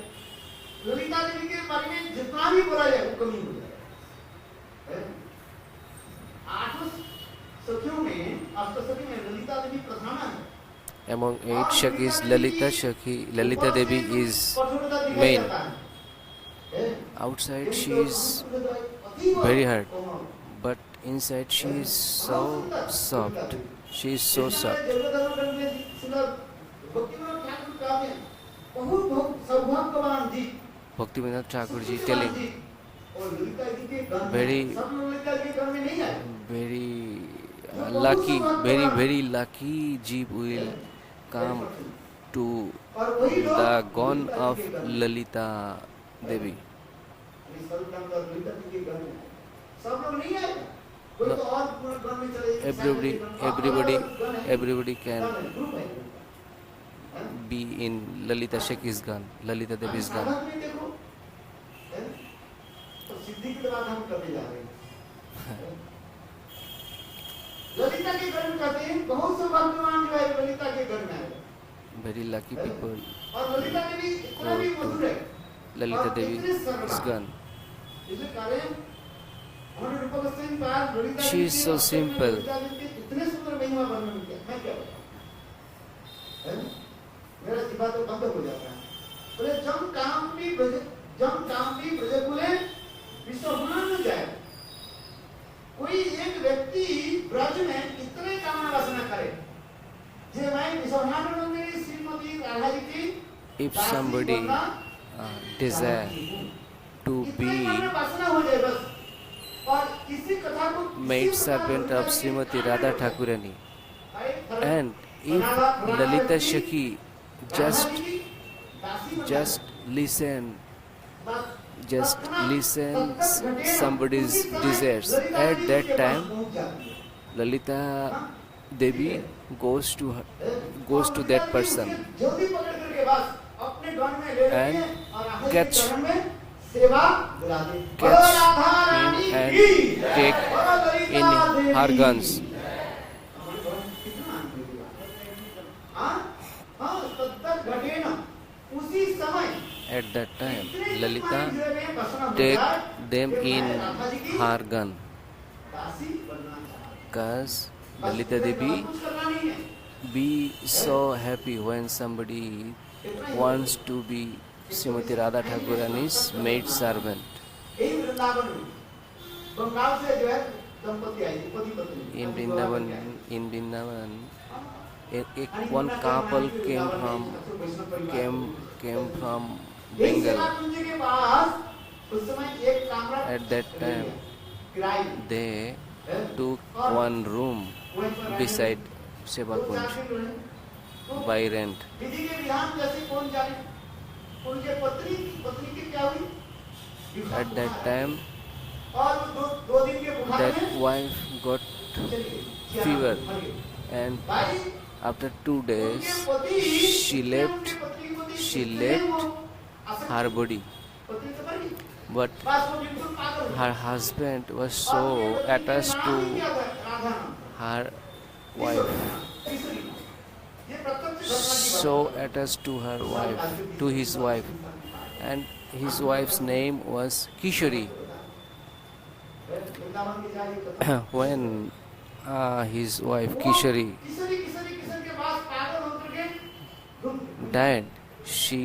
ललिता देवी के बारे में जितना भी बोला जाए वो कमी हो जाए। आठों सखियों में अष्टसखी में ललिता देवी प्रधान है। Among 8 Shakis, Lalita Devi is main. Outside she is very hard, but inside she is so soft. She is so soft. Bhaktivinoda Thakur ji telling very very lucky jeep will come to the gon of Lalita Devi. No, everybody can be in Lalita Shaki's gun, Lalita Devi's gun. सिद्धि की बात हम करने जा रहे हैं। ललिता के घर में कहते हैं बहुत से भगवान जो है ललिता के घर में है। Very lucky people और ललिता देवी इतना भी मधुर है। Lalita Devi's gun. इसलिए कारण उन्होंने रूप गोस्वामी पाठ Lalita She is so simple. इतने सुंदर महिमा वर्णन किया। मैं क्या बताऊं? मेरा जीवा तो बंद हो जाता है। बोले जम काम भी ब्रज बोले विश्वमान में जाए। कोई एक व्यक्ति ब्रज में इतने कामना वासना करे जे भाई विश्वमान में श्रीमती राधा जी की If somebody desire to be maid servant of Srimati Radha Thakurani, and if Lalita Shaki just listens somebody's desires, at that time Lalita Devi goes to that person and catch him and take in her guns. At that time, Lalita take them in her gun. Because Lalita Devi be so happy when somebody wants to be Srimati Radha Thakurani's maid servant. In Vrindavan, one couple came from Bengal. At that time, they took one room beside Sevakunj by rent. At that time, that wife got fever, and after 2 days she left her body but बस वो बिल्कुल पागल हो her husband was गया। so और ये पत्नी का attached नाम ही to क्या था? राधा नाम। her किशोरी wife, नाम, किशोरी नाम। ये प्रत्यक्ष घटना की बात so है। attached to her साल wife, आज के to किसी his बात wife, से इंसान की बात है। and his wife's name was Kishori. Vrindavan की जाके कथा। When his wife Kishori किशोरी किशोरी किशोर के पास पागल होकर के घूम- died, she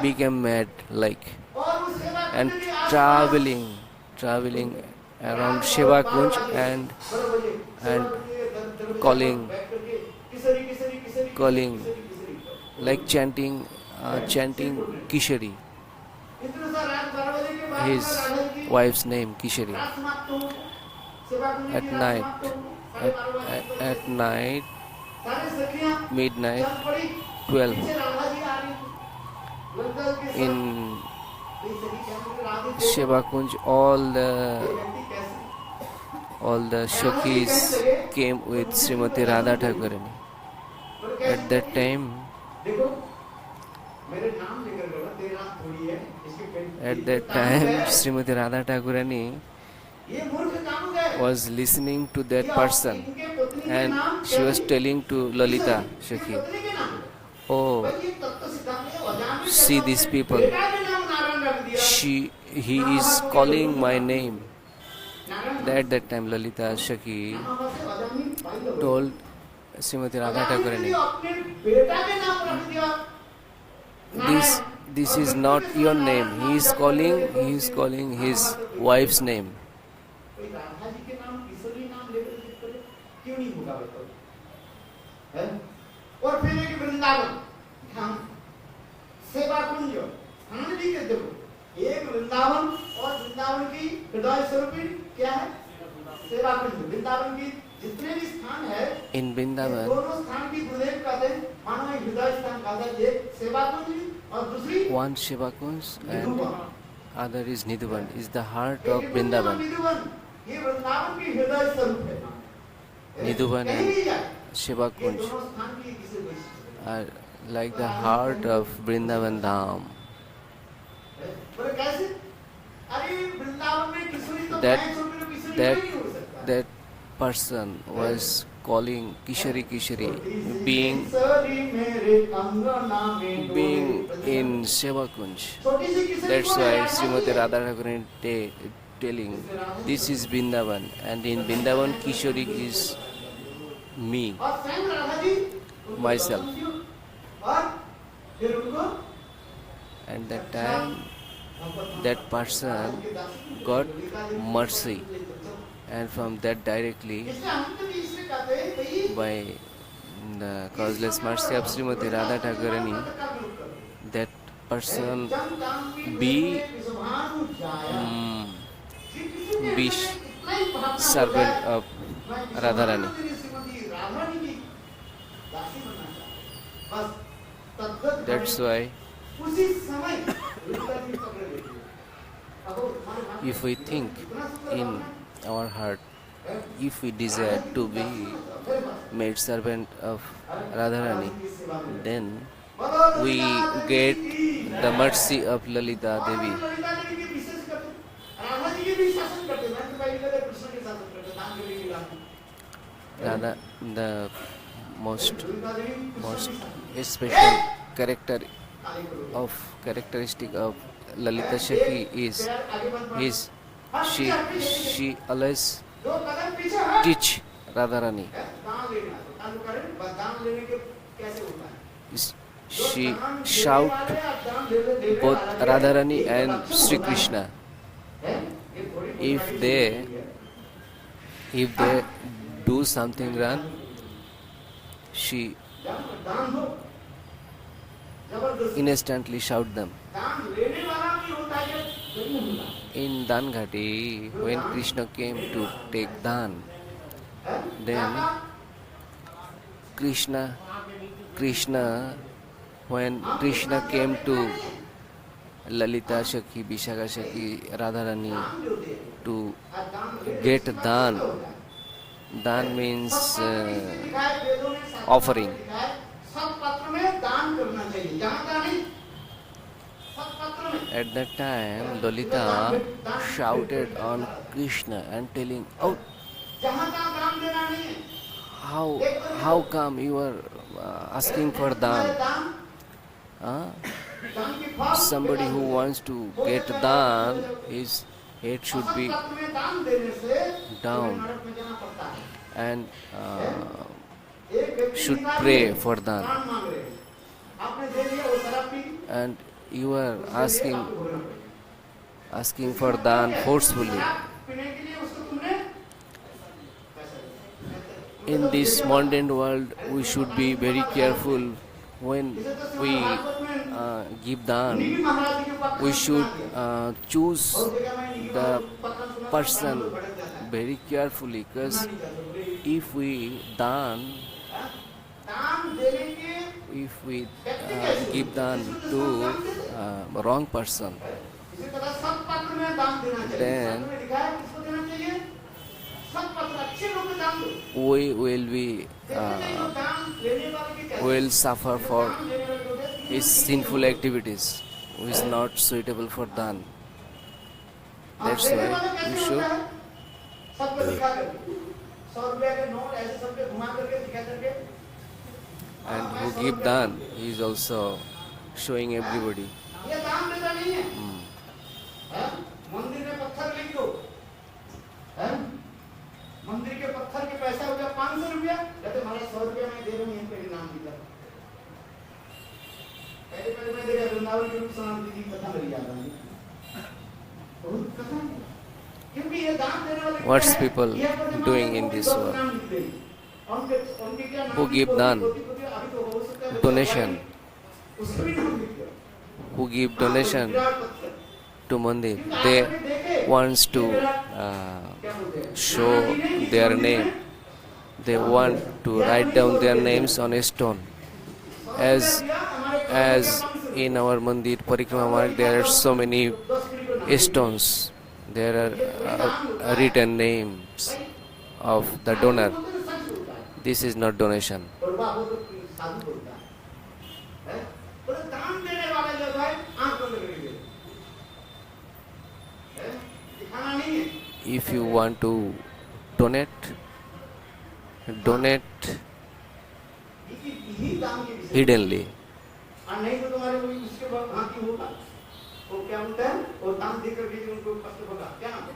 became mad, like, और उस सेवा and कुंज के आसपास traveling around Shiva Kunj and calling calling like chanting Kishori, his wife's name Kishori. At night, at night, midnight, 12, in Shiva Kunj, all the Shakis came with Srimati Radha Thakurani. At that time, Srimati Radha Thakurani was listening to that person, and she was telling to Lalita Shaki, "Oh, see these people. He is calling my name." At that time, Lalita Shaki told Srimati Radha Thakurani, "This is not your name. He is calling his wife's name." और फिर एक वृंदावन धाम सेवा कुंज आनंद के देखो एक वृंदावन और वृंदावन की हृदय स्वरूपी क्या है सेवा कुंज वृंदावन की जितने भी स्थान है In Vrindavan, दोनों स्थान की गुरुदेव कहते हैं मानो एक हृदय स्थान कहते हैं एक सेवा कुंज और दूसरी one Shiva Kunj and Nidhuvan other is Nidhuvan, is the heart of एक Vrindavan. निधुवन ये वृंदावन की हृदय स्वरूप है Nidhuvan कहीं भी जाए and Shiva ये Kunj दोनों स्थान की किसी वैशिष्ट्य are like the heart of Vrindavan Dham. बोले कैसे अरे वृंदावन में किशोरी तो That- मैं छोटे लोग किशोरी that- नहीं हो सकता That person was calling Kishori Kishori, being किशोरी मेरे अंगना में being डोले। in Shiva Kunj. छोटी सी किशोरी That's कौन है? why राधा Srimati जी है। Radha Thakurani telling, this is Vrindavan, and in Vrindavan Kishori is me, और स्वयं राधा जी उनको myself. पसंद थी। और फिर उनको And that time that person got mercy, and from that directly, इसलिए हम तो भी इसलिए कहते हैं भाई by the causeless mercy of Srimati Radha Thakurani, that person be be servant of Radharani. That's why if we think in our heart, if we desire to be made servant of Radharani, then we get the mercy of Lalita Devi. Radha, the most special characteristic of Lalita Shaki is she always teach Radharani. She shout both Radharani and Sri Krishna. If they do something wrong, she instantly shout them. In Danghati, when Krishna came to take Dan, then when Krishna came to Lalita Shaki, Vishaka Shaki, Radharani to get Dan. Dan means offering. सब पत्र में दान करना चाहिए जहाँ का नहीं सब पत्र में At that time, Lolita shouted on Krishna and telling, "Oh, जहाँ तहाँ दान देना नहीं है। how एक तो how come you are asking for तुम्हारे dan? दान Huh? दान के फल Somebody बेकार who हो wants to हो get सकता है dan, his head should असत be तत्व में दान देने से तुम्हें down नरक में जाना पड़ता है। and एक व्यक्ति should निकाल pray लिए, for dan. दान मांग रहे हैं। आपने दे दिया वो शराब पी ली, And you are उसके लिए आपको भोगना पड़ेगा। asking for dan forcefully. शराब पीने के लिए उसको तुमने In this mundane world, we should be very careful when we give dan. नीली महाराज के ऊपर We should choose और जगह में नीली the महाराज को पकड़ सुना person तो भड़क जाता है। very carefully, because if we dan, दान देने के if we give dan to wrong person, इसी तरह सब पात्र में दान देना चाहिए। Then- शास्त्र में लिखा है किसको देना चाहिए? सब पात्र अच्छे लोग को दान दो। we will be देखते हैं दान लेने वाले की क्या will suffer for दान लेने वाले लोग हैं, his sinful activities, which is not suitable for dan. That's देने why वाला we कैसे should, होता है? सबको दिखा करके 100 रुपया के नोट ऐसे सबके घुमा करके दिखा करके and who give dan, he is also showing everybody. ये दान देता नहीं है। हैं? मंदिर में पत्थर लिख दो। हैं? मंदिर के पत्थर के पैसा हो गया 500 रुपया, कहते हमारा 100 रुपया मैं दे रहा हूँ, यहीं पे भी नाम दिया। पहले मैं देखा वृंदावन के रूप समाप्ति की कथा मेरी याद आ गई। बहुत कथा है। क्योंकि ये दान देने वाले What's क्या है? people ये अपने दिमाग doing में in कोई this दो world? नाम लिख देंगे। उनके क्या नाम Who की give कोई- दान? अभी तो हो सकता है Donation. उसके भी नाम लिख दो। Who give donation विराट पत्थर। to mandir, क्योंकि they आपने देखे, wants to क्या बोलते हैं? show नाना जी ने इस their मंदिर name. में They want to write down their names on a stone. As in our mandir parikrama mark, there are so many stones. There are written names of the donor. This is not donation. और वह वो तो साधु बोलता है। बोले दान देने वाले लोग हैं, आंख बंद करके दे। दिखाना नहीं है। If you want to donate, donate यही दान की विशेषता है। hiddenly. और नहीं तो तुम्हारे कोई उसके बाद भांति होगा। वो क्या बोलता है? वो दान देकर भी उनको कष्ट होगा। क्या नाम है?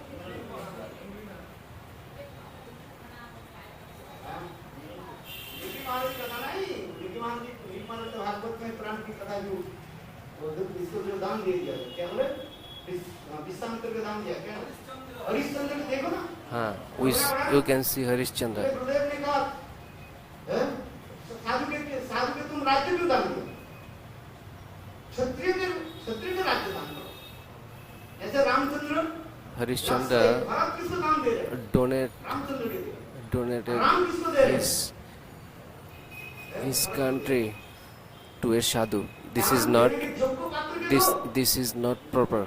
निकी महाराज की कथा नहीं, निकी महाराज तो भागवत में प्राण की कथा जो इसको जो दान दे दिया, क्या बोले? विश्वामित्र को दान दिया, क्या? हरिश्चंद्र को देखो ना। You can see Harishchandra. गुरुदेव ने कहा, साधु के तुम राज्य क्यों दान दिया? क्षत्रिय के राज्य दान करो। ऐसे रामचंद्र Harishchandra भारत किसको दान दे रहे हैं? रामचंद्र के दे। donated राम किसको दे रहे हैं? his country to a sadhu. This is not this is not proper,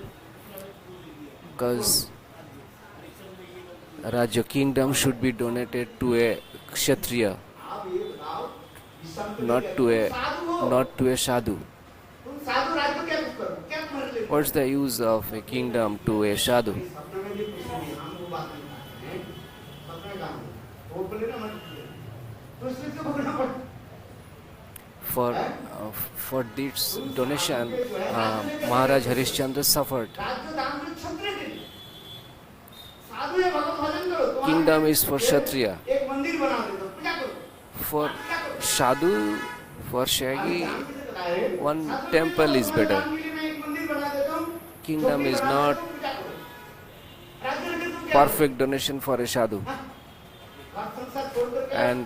because Rajya kingdom should be donated to a kshatriya, not to a sadhu. तुम साधु राज्य क्या कुछ करो? क्या तुम्हारे लिए? What's the use of a kingdom to a sadhu? सपने में भी कुछ नहीं, हम वो बात नहीं करते हैं। सपने का हम, वो बोले ना मत कीजिए। तो इसलिए तो भोगना पड़ता है। For this donation, Maharaj Harishchandra suffered. राज्य दान में क्षत्रिय के लिए। साधु या भगवत भजन करो। तुम्हारे Kingdom is for kshatriya. एक मंदिर बना दे दो, पूजा करो। For sadhu, for shaggy, one temple is better. Kingdom is not perfect donation for a sadhu. And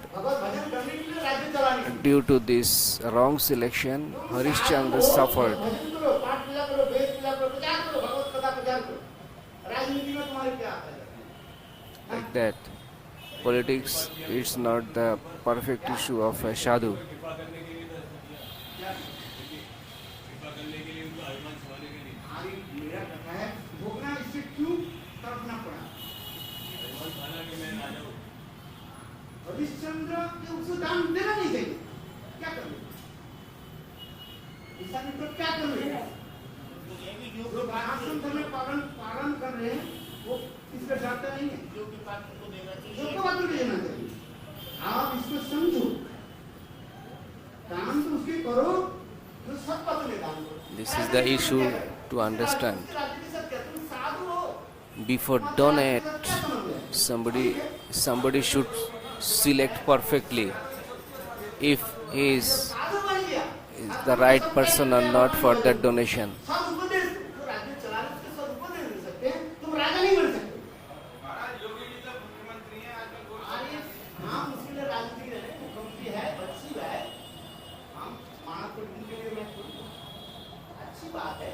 due to this wrong selection, Harishchandra suffered. Like that. Politics is not the perfect issue of a sadhu. Harishchandra के उसको दान देना नहीं चाहिए। क्या कर लो? ईसा ने तो क्या कर लिया? जो सनातन धर्म में पालन कर रहे हैं वो इसका डरता नहीं है, जो कि पात्र को देना चाहिए। आप इसको समझो, दान तो उसके करो जो सब पात्र में दान करो। This is the issue to understand. तुम साधु हो, Before donate, somebody should select perfectly if he is साधु बन गया, the right person or not for that donation. सदुपदेश जो राज्य चला रहे उसके सदुपदेश दे सकते हैं, तुम राजा नहीं बन सकते। अरे हाँ, उसके लिए राजनीति है, मुख्यमंत्री है, बच्ची है, हम मानव को के लिए मैं अच्छी बात है,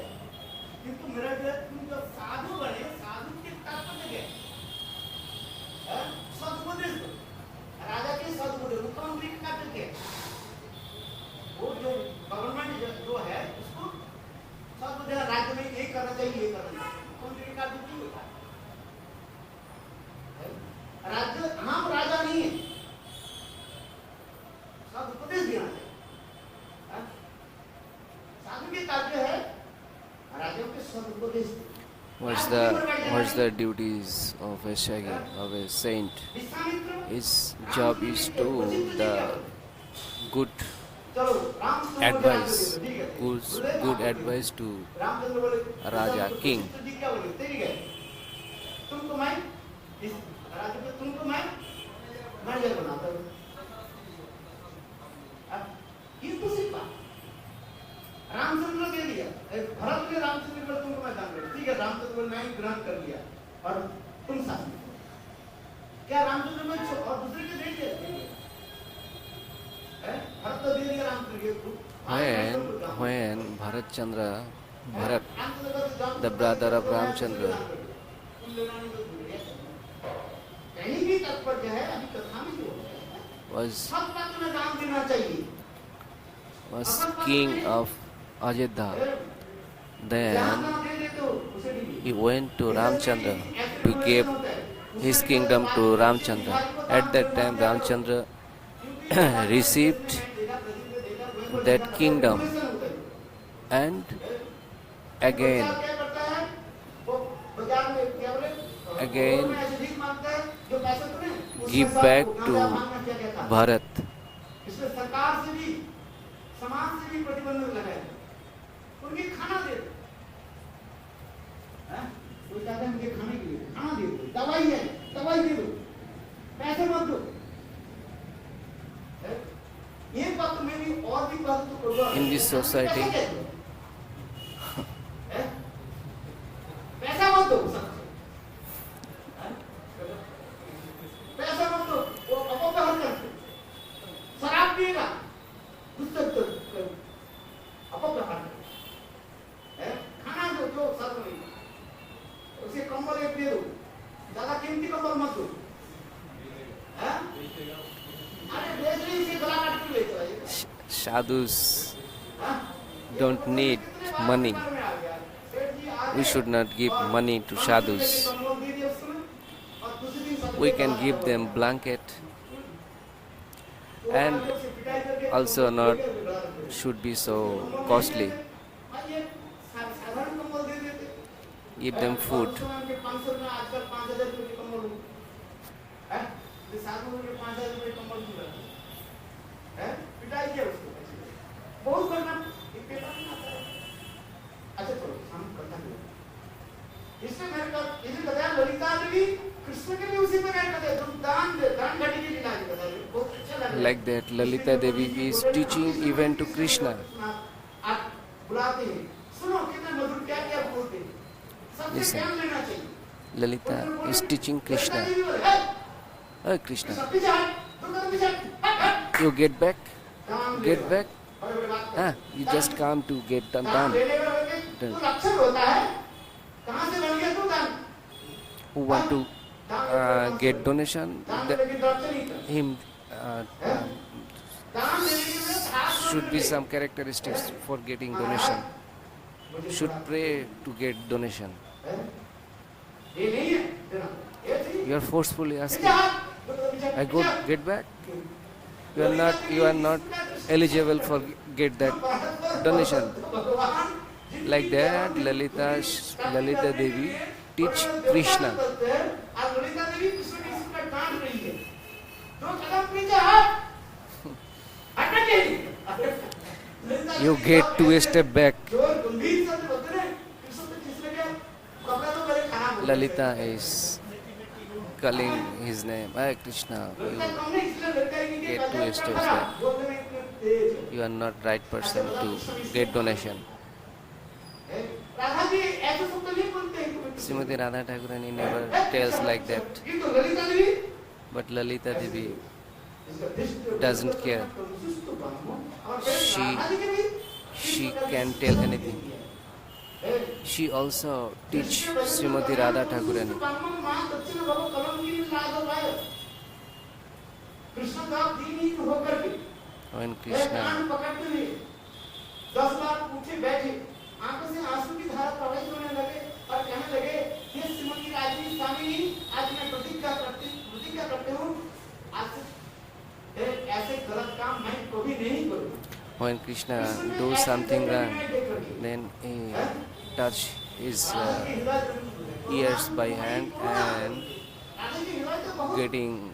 किंतु मेरा जो तुम जब साधु बने, साधु के तात्पर्य क्या है? सदुपदेश दो, राजा के सदुपदेश, मुख्यमंत्री का तात्पर्य क्या है? वो जो गवर्नमेंट जो है उसको सदुपदेश, राज्य में ये करना चाहिए, ये करना चाहिए, मुख्यमंत्री का तात्पर्य होता है। राज्य हम राजा नहीं है, सदुपदेश देना चाहिए। साधु के तात्पर्य है राजा के सदुपदेश। What's the duties of a shagi, of a saint? His job is to the good advice, good advice to Raja, king. तुमको मैं इस राज्य पे तुमको मैं मैनेजर बनाता हूँ। ये तो सिर्फ बात रामचंद्र के लिए, भरत ने रामचंद्र को तुमको मैं दान कर, ठीक है, रामचंद्र ने ग्रहण कर लिया और तुम शासन करो। क्या रामचंद्र में और दूसरे के दे दिया? भरत तो दे दिया रामचंद्र के। When Bharat, the brother of Ramchandra, कहीं भी तात्पर्य है, अभी कथा में जो was सब पात्र में दान देना चाहिए। king of Ajodhya, then he went to Ramchandra to give his kingdom to Ramchandra. At that time, Ramchandra received that kingdom and again give back to Bharat. इसमें सरकार से भी समाज से भी प्रतिबंध लगाए, उनके खाना दे दो, कोई कहता है मुझे खाने के लिए खाना दे दो, दवाई है दवाई दे दो, पैसे मत दो। एक बात में भी और भी बात तो In this society, पैसा मत दो, पैसा मत दो, वो अपव्यवहार करते, शराब पिएगा, अपव्यवहार है, खाना दो जो सर्व नहीं, उसे कंबल एक दे दो, ज्यादा कीमती कंबल मत दो, अरे बेच रही इसे गला काट के बेच रही है। Sadhus don't need money. We should not give money to sadhus. We can give them blanket and also not should be so costly. Give them food. इसमें मेरे को इसे बताया ललिता देवी कृष्ण के लिए उसी प्रकार का तुम दान घड़ी के लिए बताया, बहुत अच्छा लगा। Like that, Lalita Devi is teaching even to Krishna. आप बुलाते हैं, सुनो कितना मधुर क्या क्या बोलते हैं, सबसे Listen. ज्ञान लेना चाहिए। Lalita is teaching Krishna. Oh Krishna, you get back? Get back? You just come to get done. तो लक्षण होता है, कहाँ से बन गया तू दान? Who want to get donation? दान देने की दर्शन नहीं कर। Him दान देने के लिए हाथ should be some characteristics for getting donation. Should pray to get donation. ये नहीं है देना, ये चाहिए। You are forcefully asking. हाथ I go get back. You are not eligible for get that donation. भगवान जिन Like that, Lalita Devi teach Krishna. और ललिता देवी कृष्ण की इसका डांट रही है जो कदम पीछे हटना चाहिए You get 2 step back. जो गंभीर शब्द बोलते हैं कृष्ण तो किसने क्या कपड़ा तो मेरे खराब हो Lalita is calling his name. Hey Krishna, you get 2 steps back. You are not right person to get donation. Radha ji ऐसे शब्द नहीं बोलते हैं Srimati Radha Thakurani never tells like that. ये तो Lalita Devi But Lalita Devi doesn't care. She can tell anything. She also teach Srimati Radha Thakurani. When Krishna 10 बार पूछे बैठे आंखों से आंसू की धारा प्रवाहित होने लगे और कहने लगे हे श्रीमती राजी स्वामी आज मैं प्रतिज्ञा करते हूँ आज से ऐसे गलत काम मैं कभी नहीं करूँगा when Krishna do something wrong, then he touch his ears by hand and getting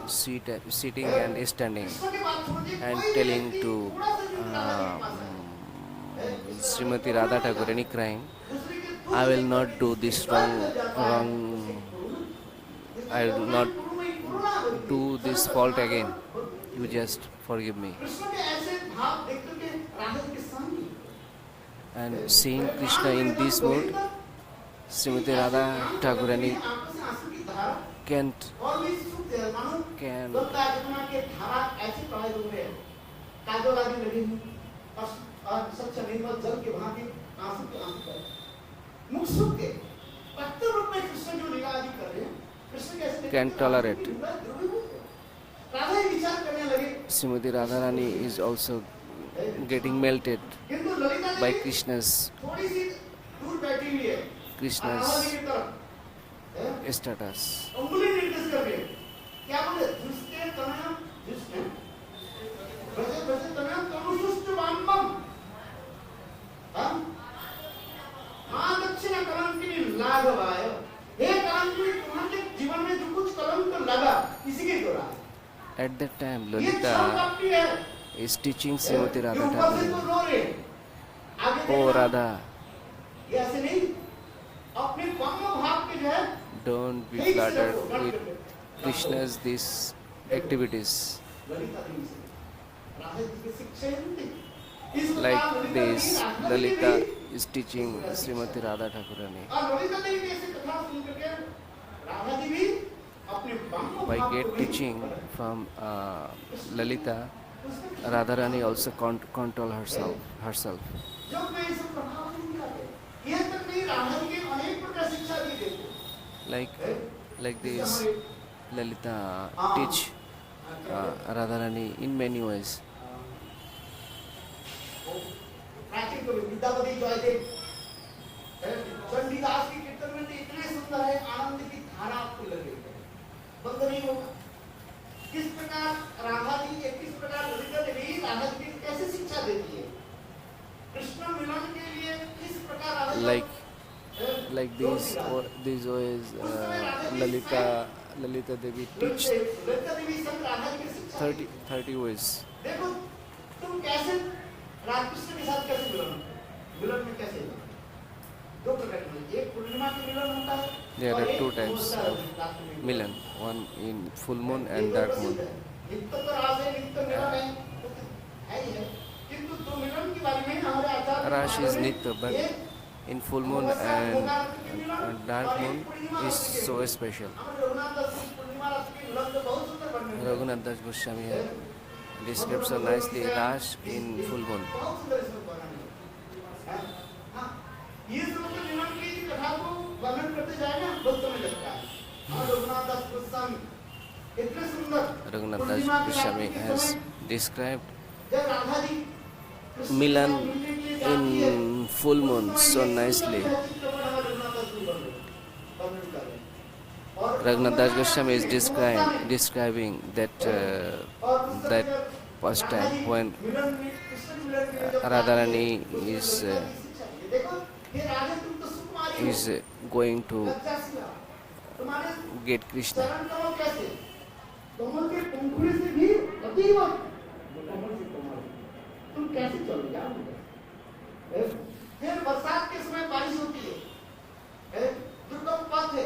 sitting and standing and telling to Srimati Radha Thakurani crying, I will not do this wrong, I will not do this fault again. You just forgive me. And seeing Krishna in this mood, Srimati Radha Thakurani can't can tolerate. Srimati Radharani is also getting melted by Krishna's status. At that time, Lalita is teaching Srimati Radha Thakurani. Oh Radha, don't be flattered with Krishna's these activities. Like this, Lalita is teaching Srimati Radha Thakurani. By get teaching from Lalita, Radharani also control herself. Like this, Lalita teach Radharani in many ways. Chandidas की कीर्तन में इतने सुंदर है आनंद की धारा आपको लगेगी बंद नहीं होगा किस प्रकार राधा जी किस प्रकार ललिता देवी राधा जी की कैसे शिक्षा देती है कृष्ण मिलन के लिए किस प्रकार Radha like these ways Lalita Devi teach 30 ways. देखो तुम कैसे राधाकृष्ण के साथ कैसे मिलन में कैसे दो प्रकार के एक पूर्णिमा के मिलन होता है. There are 2 types of milan, one in full moon and dark moon. नित्य तो रास है नित्य मिलन है ही है किंतु दो मिलन के बारे में हमारे आचार्य Rash is nitya, but in full moon and dark moon is so special. Raghunath Das Goswami describes so nicely Rash in full moon. ये सब तो मिलन की कथा को वर्णन करते जाए ना बहुत समय लगता है और रघुनाथ दास गोस्वामी इतने सुंदर Raghunath Das Goswami has described जब Radha ji Milan in full moon so nicely. Raghunath Das Goswami is describing that pastime when Radharani is देखो हे राजा तुम तो सुकुमारी is going to लज्जा शिला तुम्हारे get Krishna. चरण कमल कैसे कमल के पंखुड़ी से भी अतीव कमल से कमल तुम कैसे चलो जाओगे फिर बरसात के समय बारिश होती है दुर्गम पथ है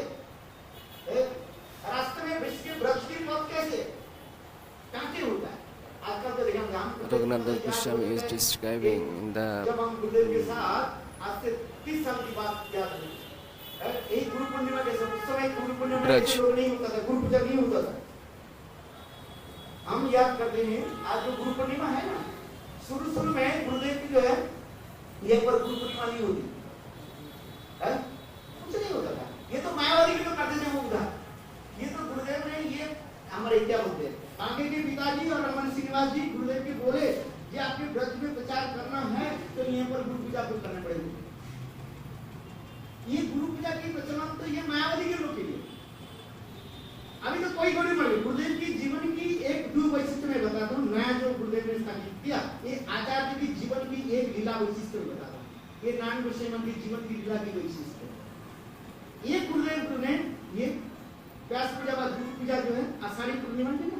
रास्ते में वृक्ष के वृक्ष की पथ कैसे कांटे होता है आजकल तो देखा हम Raghunath Goswami is describing in the जब हम गुरुदेव के साथ आज से 30 साल की बात याद है एक गुरु पूर्णिमा के समय गुरु पूर्णिमा ब्रज। लोग नहीं होता था गुरु पूजा नहीं होता था हम याद करते हैं आज जो गुरु पूर्णिमा है ना शुरू में गुरुदेव की जो है ये पर गुरु पूर्णिमा नहीं होती है कुछ नहीं होता था ये तो मायावादी के तो करते थे वो उधर ये तो गुरुदेव ने ये हमारे क्या बोलते हैं आगे के पिताजी और रमन श्रीनिवास जी गुरुदेव के बोले ये आपके ब्रज में प्रचार करना है तो यहाँ पर गुरु पूजा को करना पड़ेगी ये गुरु पूजा की प्रचलन तो ये मायावादी के लोग के लिए अभी तो कोई गौरी मर गई गुरुदेव की जीवन की एक दो वैशिष्ट्य में बताता हूँ नया जो गुरुदेव ने स्थापित किया ये आचार्य की जीवन की एक लीला वैशिष्ट्य में बताता हूँ ये नारायण गोस्वामी की जीवन की लीला की वैशिष्ट्य ये गुरुदेव ने ये व्यास पूजा व गुरु पूजा जो है आषाढ़ी पूर्णिमा की ना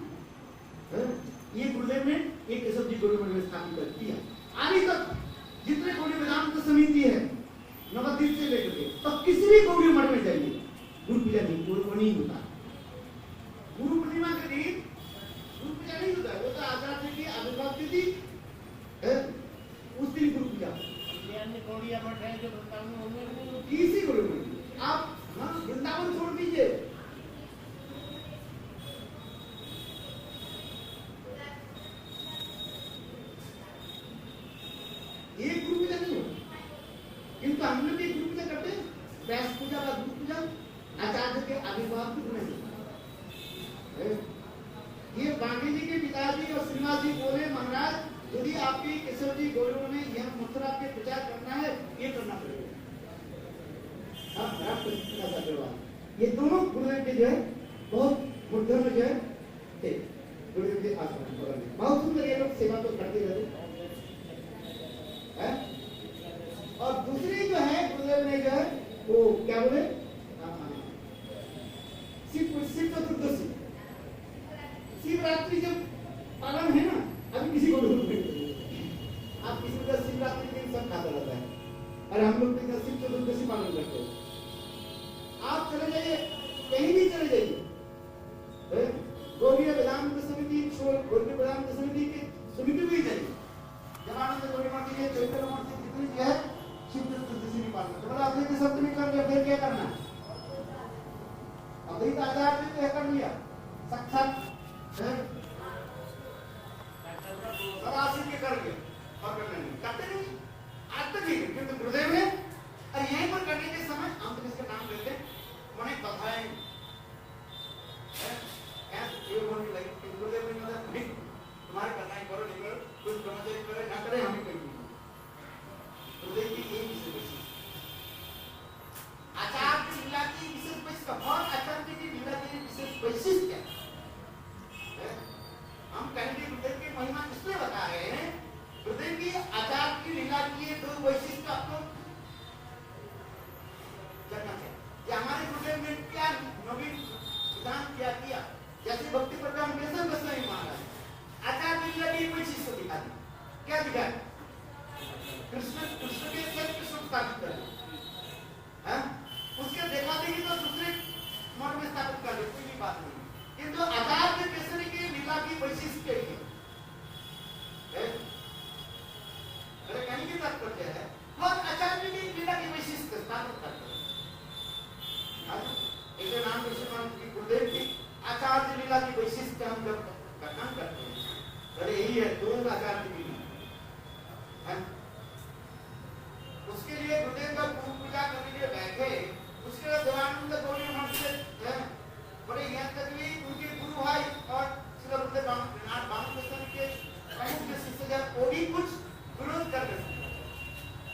ये गुरुदेव ने एक केशव जी गौरी मठ में स्थापित कर दिया अभी तक जितने गौरी वेदांत समिति है नवद्वीप से लेकर के तब किसी भी गौरी मठ में जाइए गुरु पूजा नहीं गुरु नहीं होता गुरु पूर्णिमा के दिन गुरु पूजा नहीं होता वो तो आचार्य की आविर्भाव तिथि उस दिन गुरु पूजा गौड़िया मठ है जो वृंदावन में किसी गौरी मठ आप वृंदावन छोड़ दीजिए ये गुरु पूजा नहीं होता किंतु हम लोग ये गुरु पूजा करते हैं व्यास पूजा व गुरु पूजा आचार्य के आविर्भाव की नहीं ये बांके जी के पिताजी और श्रीनिवास जी बोले महाराज यदि आपकी केशव जी गौरव ने यह मथुरा के प्रचार करना है ये करना पड़ेगा ये दोनों गुरुदेव के जो है बहुत मुद्दों में जो है गुरुदेव के आश्रम बहुत सुंदर ये लोग सेवा तो करते रहते और दूसरी जो है गुरुदेव ने जो है वो क्या बोले शिव चतुर्दशी शिवरात्रि जब पालन है ना अभी किसी को नहीं आप किसी का शिवरात्रि के दिन सब खाता रहता है और हम लोग शिव चतुर्दशी पालन करते हैं आप चले जाइए कहीं भी चले जाइए गौरी वेदांत समिति गौरी वेदांत समिति की समिति भी जाइए जमानंद गौरी मठ की चैतन्य मठ की जितनी भी है शिव चतुर्दशी पालन तो बोला अपने सप्तमी कर लिया फिर क्या करना अभी तो आचार्य ने कर लिया साक्षात सदाशिव के कर लिया और करना नहीं करते नहीं आज तक ही क्योंकि गुरुदेव ने और यहीं पर करने के समय हम तो इसका नाम लेते उन्हें बताएं गुरुदेव ने कहा नहीं तुम्हारे करना ही करो नहीं करो कुछ ब्रह्मचर्य करे ना करे हमें कोई गुरुदेव की यही विशेष आचार्य की लीला की विशेष वैशिष्ट्य और आचार्य की लीला की विशेष वैशिष्ट्य हम कहेंगे गुरुदेव की महिमा इसलिए बता रहे हैं गुरुदेव की आचार्य की लीला की दो वैशिष्ट्य आपको जानना चाहिए कि हमारे गुरुदेव ने क्या नवीन विधान क्या किया जैसे भक्ति प्रधान केशव गोस्वामी महाराज आचार्य लीला की वैशिष्ट्य दिखा दी क्या दिखा कृष्ण के सत्य सुख स्थापित कर उसके देखा देगी तो दूसरे मठ में स्थापित कर दे कोई भी बात नहीं किंतु आचार्य केसरी की लीला की वैशिष्ट्य है अरे कहीं की तात्पर्य है और आचार्य की लीला की वैशिष्ट्य स्थापित करते हैं एक नाम की गुरुदेव की आचार्य लीला की वैशिष्ट्य हम जब काम करते हैं अरे यही है दोनों आचार्य की लीला उसके लिए गुरुदेव का पूजा करने के लिए बैठे उसके बाद देवानंद गौरी मठ से बड़े यहाँ तक भी उनके गुरु भाई और श्री गुरुदेव बामन के प्रमुख के शिष्य जब वो भी कुछ विरोध कर रहे थे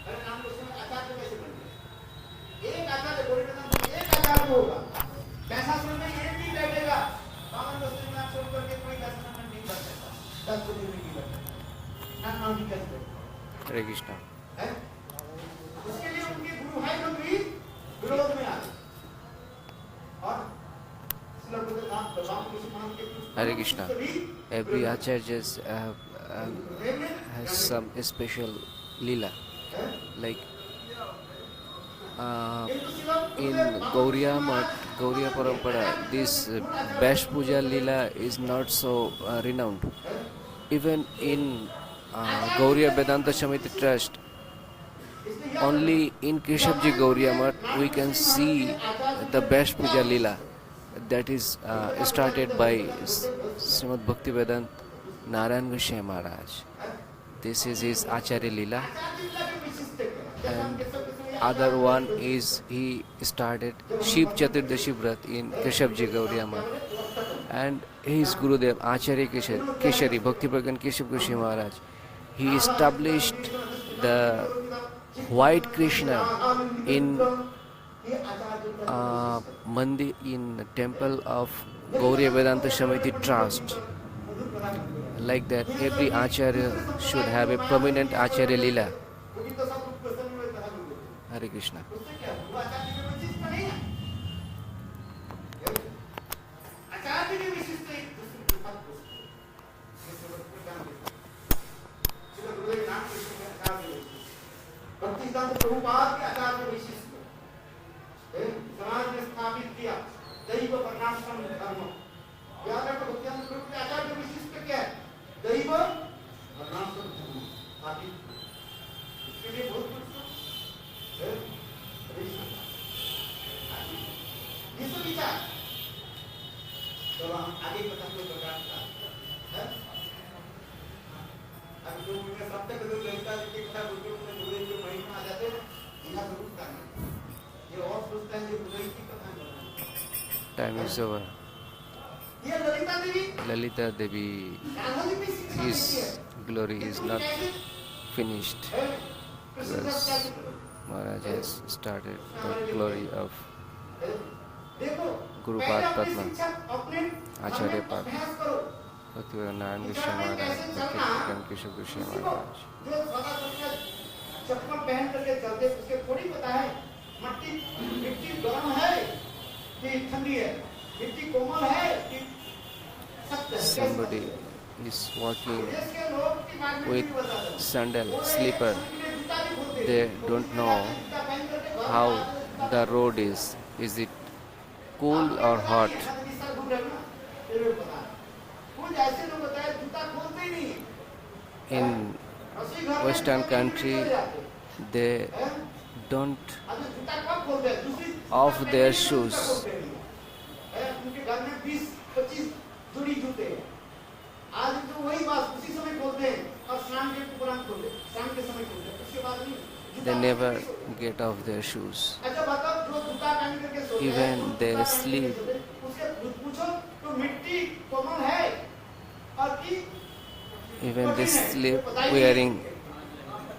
अरे नाम को आचार्य कैसे बन गए एक आचार्य गौरी एक आचार्य होगा कैसा सुन में एक भी बैठेगा बामन गोस्वामी नाम छोड़ करके कोई दर्शन नहीं कर सकता 10 नहीं कर सकता नाम भी कर सकता हरे कृष्णा उसके Hare Krishna. Every acharya has some special lila. Like uh, in Gauriya Math, Gauriya Parampara, this Bash Puja lila is not so renowned. Even in Gauriya Vedanta Samiti Trust, only in Keshavji Gauriya Math we can see the Bash Puja lila that is started by Srimad Bhakti Vedant Narayan Goswami Maharaj. This is his Acharya Lila, and other one is he started Shiv Chaturdashi Vrat in Keshavji Gauriya Math, and his Gurudev Acharya Keshari Bhakti Pragan Keshav Goswami Maharaj. He established the white Krishna in Mandi in temple of Gauriya Vedanta Samiti Trust. Like that, every Acharya should have a prominent Acharya Lila. Hare Krishna. भक्तिसिद्धांत Prabhupada के आचार्य विशिष्ट समाज में स्थापित किया दैव वर्णाश्रम धर्म। याद रखो भक्तिसिद्धांत प्रभु के आचार्य विशिष्ट क्या है? दैव वर्णाश्रम धर्म स्थापित। इसके लिए बहुत कुछ जिस विचार तो आगे पता कोई प्रकार का अब जो उनके सब तक जो लगता है कि कथा बोलते हैं गुरुदेव जो महिमा आ जाते हैं इनका जरूर करना ये और सोचता है जो गुरुदेव की कथा करना। Time is over. ये Lalita Devi, his glory is not finished because Maharaj has started the glory of Guru Pad Padma, Acharya Pad, Bhaktivedanta Narayan Goswami Maharaj, Bhaktivedanta Keshav Goswami Maharaj. जो चप्पल पहन करके चलते उसके थोड़ी पता है मिट्टी गर्म है कि ठंडी है, मिट्टी कोमल है कि सख्त है। Somebody is walking with sandal, slipper. They don't know how the road is. Is it cool or hot? In Western country, they don't off their shoes. They never get off their shoes. Even they sleep. Even they sleep wearing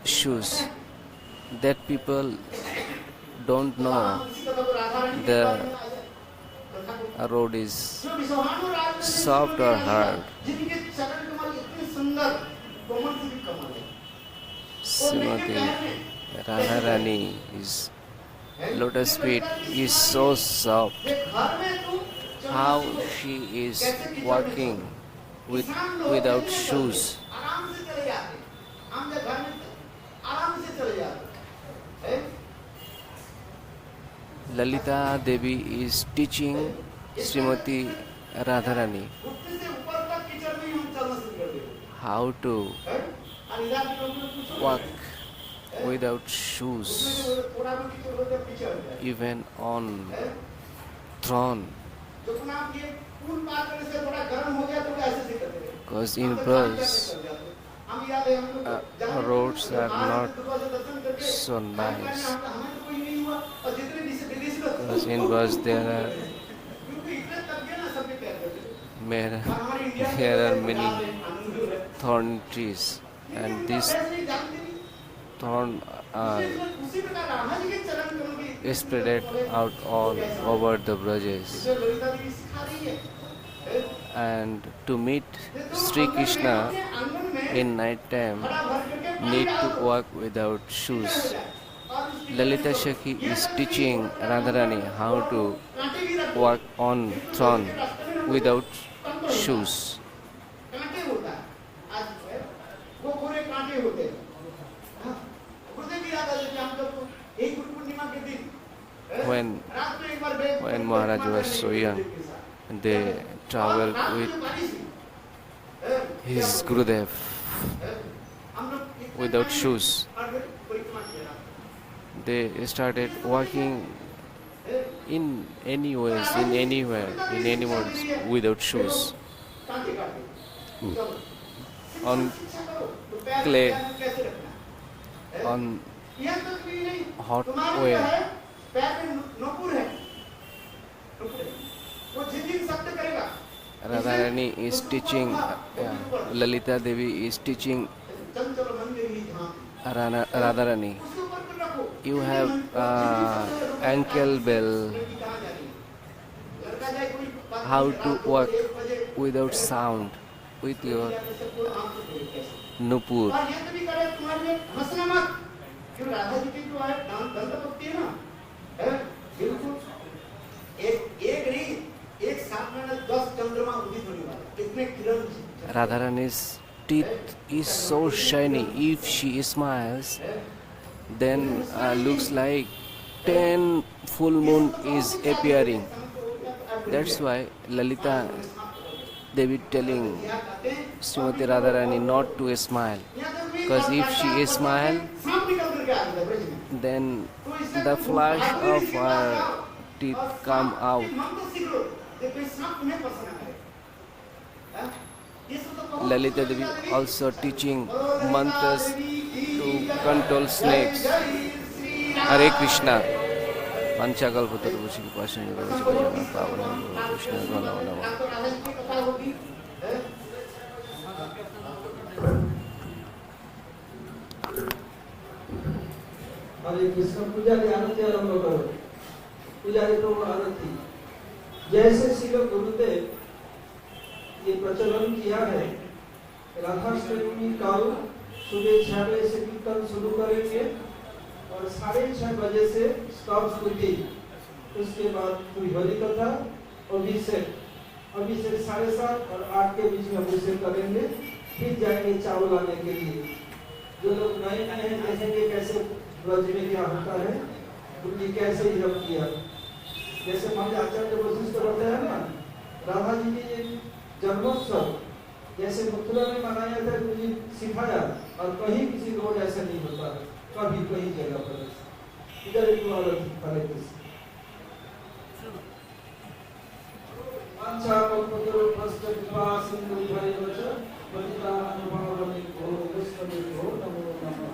shoes. That people don't know the road is soft or hard. Srimati Radharani is lotus feet is so soft. How she is walking without shoes. Lalita Devi is teaching Srimati Radharani how to walk without shoes, even on throne. Because in Braj, roads are not so nice. Because in Braj there are many thorn trees, and these thorn are spread out all over the Brajas. And to meet Sri Krishna in night time, need to walk without shoes. Lalita Shakhi is teaching Radharani how to walk on throne without shoes. कांटे होता है आज वो पूरे कांटे होते हैं। हाँ, गुरुदेव जी दादा जी हम लोग एक गुरु पूर्णिमा के दिन रात में एक बार When Maharaj was so young, they traveled with his Gurudev without shoes. They started walking in any ways, in anywhere, in any modes, without shoes. On clay, on hot way. Radharani is teaching, Lalita Devi is teaching Radharani. You have ankle bell, how to walk without sound with your nupur. Radharani's teeth is so shiny. If she smiles, then looks like 10 full moon is appearing. That's why Lalita Devi telling Srimati Radharani not to smile, because if she smile, then the flash of her teeth come out. Lalita Devi also teaching mantras to control snakes. Hare Krishna. Panchakalpatarvasi Pashanjavasi Pajana Pavanam Krishna Galavanava. हरे कृष्ण। पूजा की आरती आरंभ करो। पूजा की प्रभु आरती जैसे श्री गुरुदेव ये प्रचलन किया है, राधाष्टमी काल सुबह 6 बजे से कीर्तन शुरू करेंगे और 6:30 बजे से स्टॉप स्तुति, उसके बाद पूरी हरि कथा, अभिषेक 7:30 और 8 के बीच में अभिषेक करेंगे। फिर जाएंगे चावल लाने के लिए। जो लोग नए हैं देखेंगे कैसे ब्रज में क्या होता है, उनकी कैसे जप किया। जैसे हमारे आचार्य वशिष्ठ बताया ना, राधा जी की जन्मोत्सव जैसे मथुरा में मनाया था, मुझे सिखाया, और कहीं किसी रोड ऐसा नहीं होता, कभी कहीं जगह पर। इधर एक बार हरे कृष्ण। अच्छा पवित्र फर्स्ट क्लास सिंधु भाई बच्चा पतिता अनुभाव ने को विष्णु को नमो नमः।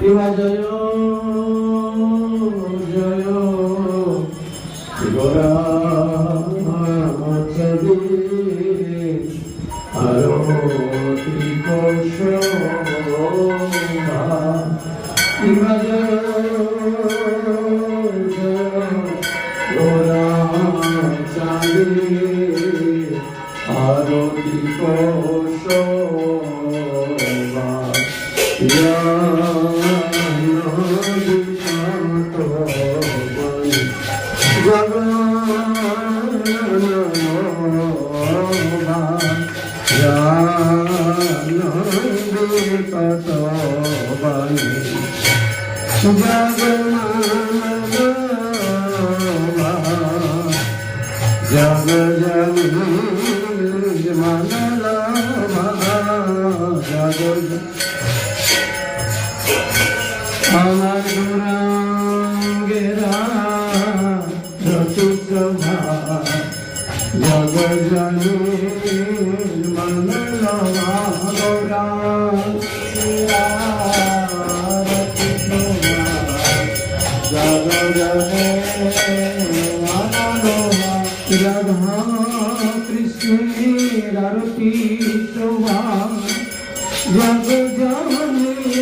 Shiva Jayo Jayo Gora Chadi Aroti Kosho Shiva Jayo Gora Chadi Aroti Kosho Krishna Rarati Shobha Jag Jani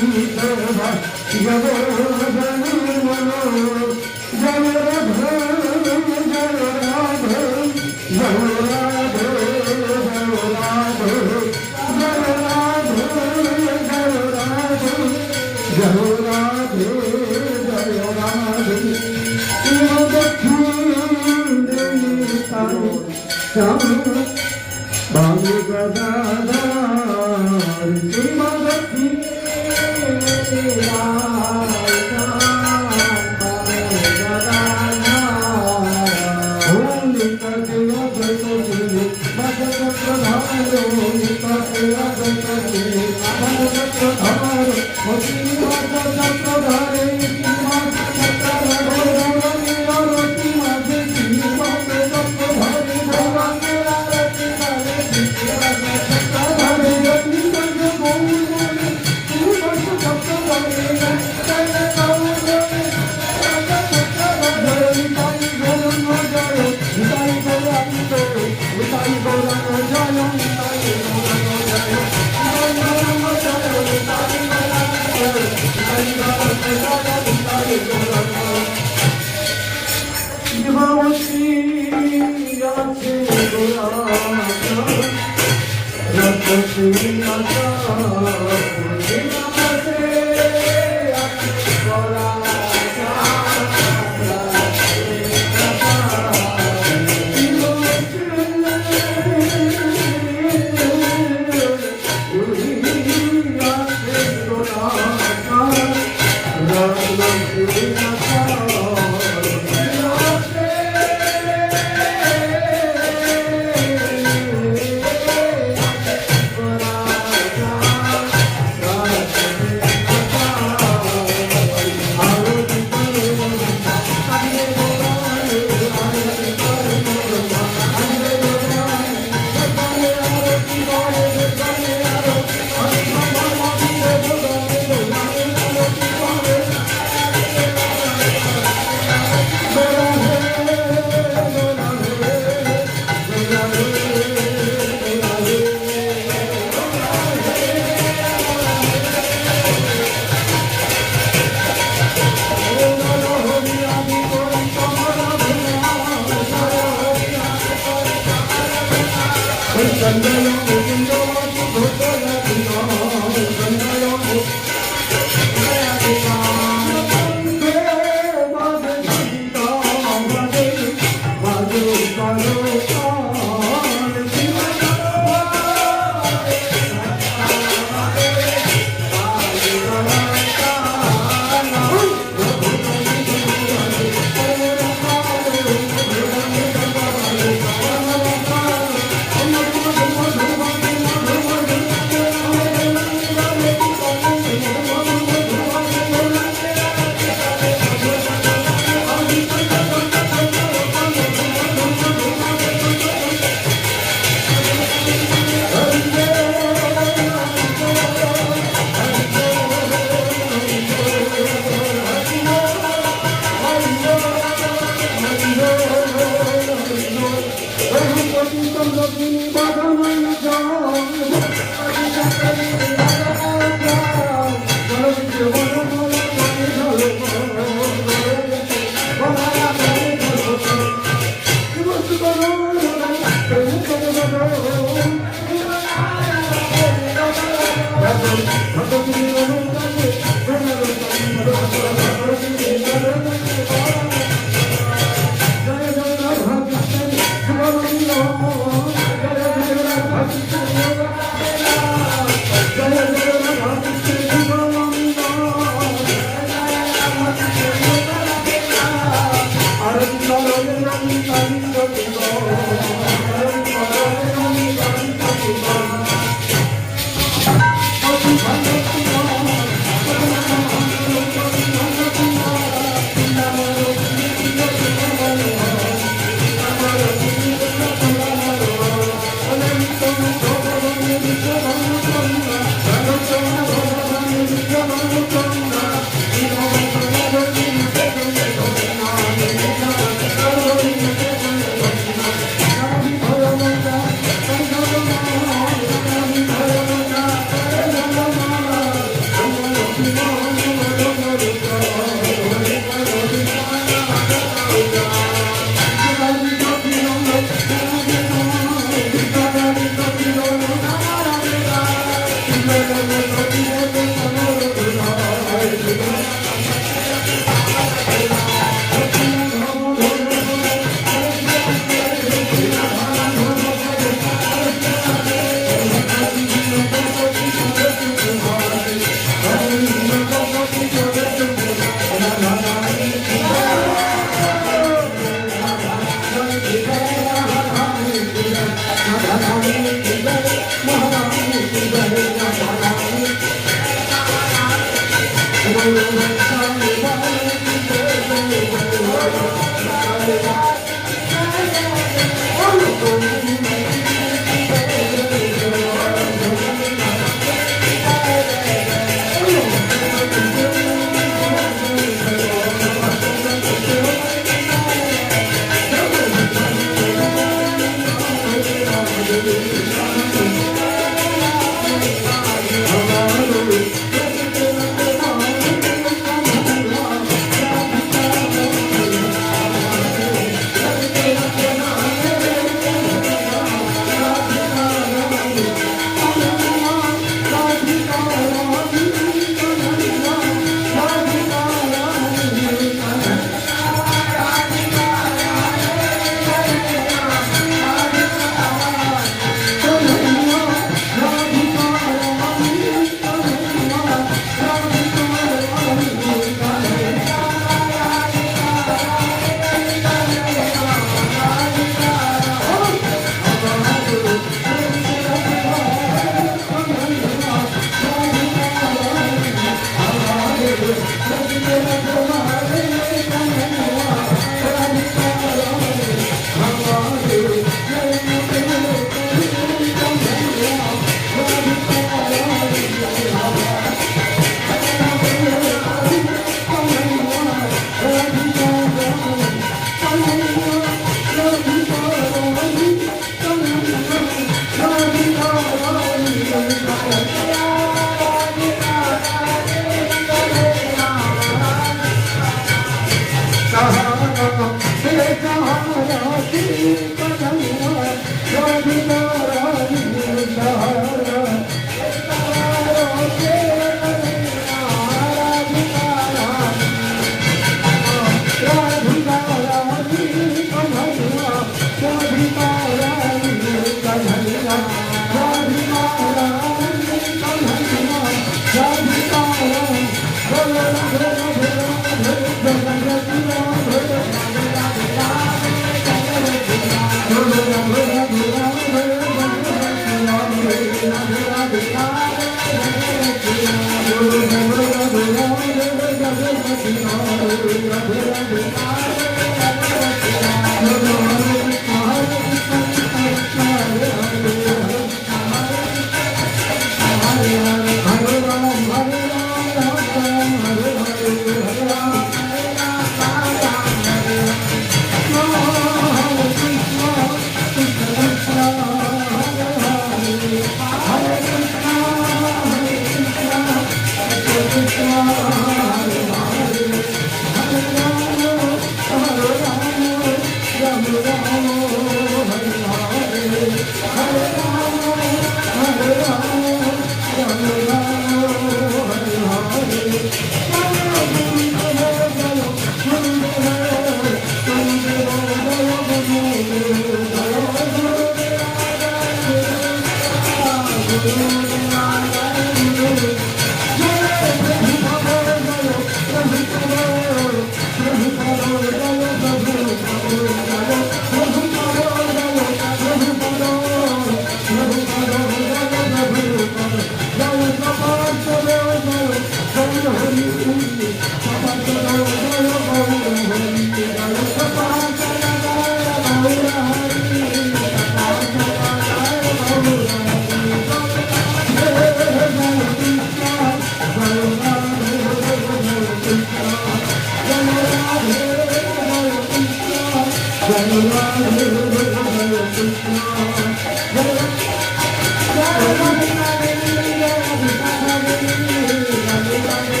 Hare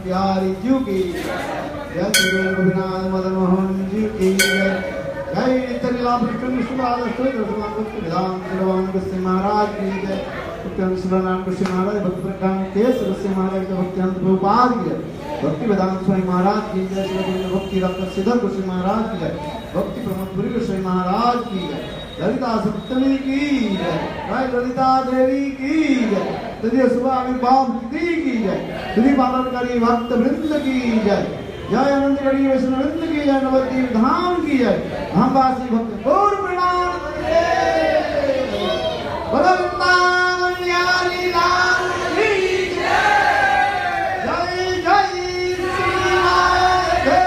प्यारी जू की जय श्री गोविंद मदन मोहन जी की जय नित्यलीला विष्णु सुबाल स्तोत्र विधान श्रवण गुस्से महाराज की जय भक्ति सुबनाम गुस्से महाराज भक्त प्रकाश केस गुस्से महाराज का भक्ति अंत प्रभुपाद की जय भक्ति वेदांत स्वामी महाराज की जय श्री गोविंद भक्ति रत्न सिद्धर गुस्से महाराज की जय भक्ति प्रमोदपुरी गोस्वामी महाराज की जय ललिता सप्तमी की जय ललिता देवी की जय तृतीय सुबह आविर्भाव की जय श्री पालनकारी भक्त वृंद की जय जय अनंतगढ़ी वैष्णव वृंद की जय नवद्वीप धाम की जय धामवासी भक्त गौर प्रणाम वृंदावन बिहारी लाल की जय जय जय श्री राधे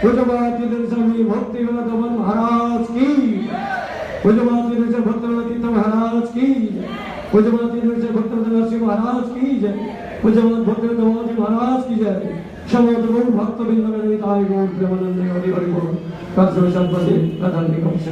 पूज्यपाद स्वामी भक्तिवेदांत महाराज की पूज्यपाद भक्तवेदांत तीर्थ महाराज की पूज्यपाद भक्तवेदांत नरसिंह महाराज की जय पूज्यपाद भक्तवेदांत महाराज की जय समस्त गौर भक्त बिंद निताय गौर प्रेमानंद हरि हरि बोल कल संपत्ति प्रधान निगम से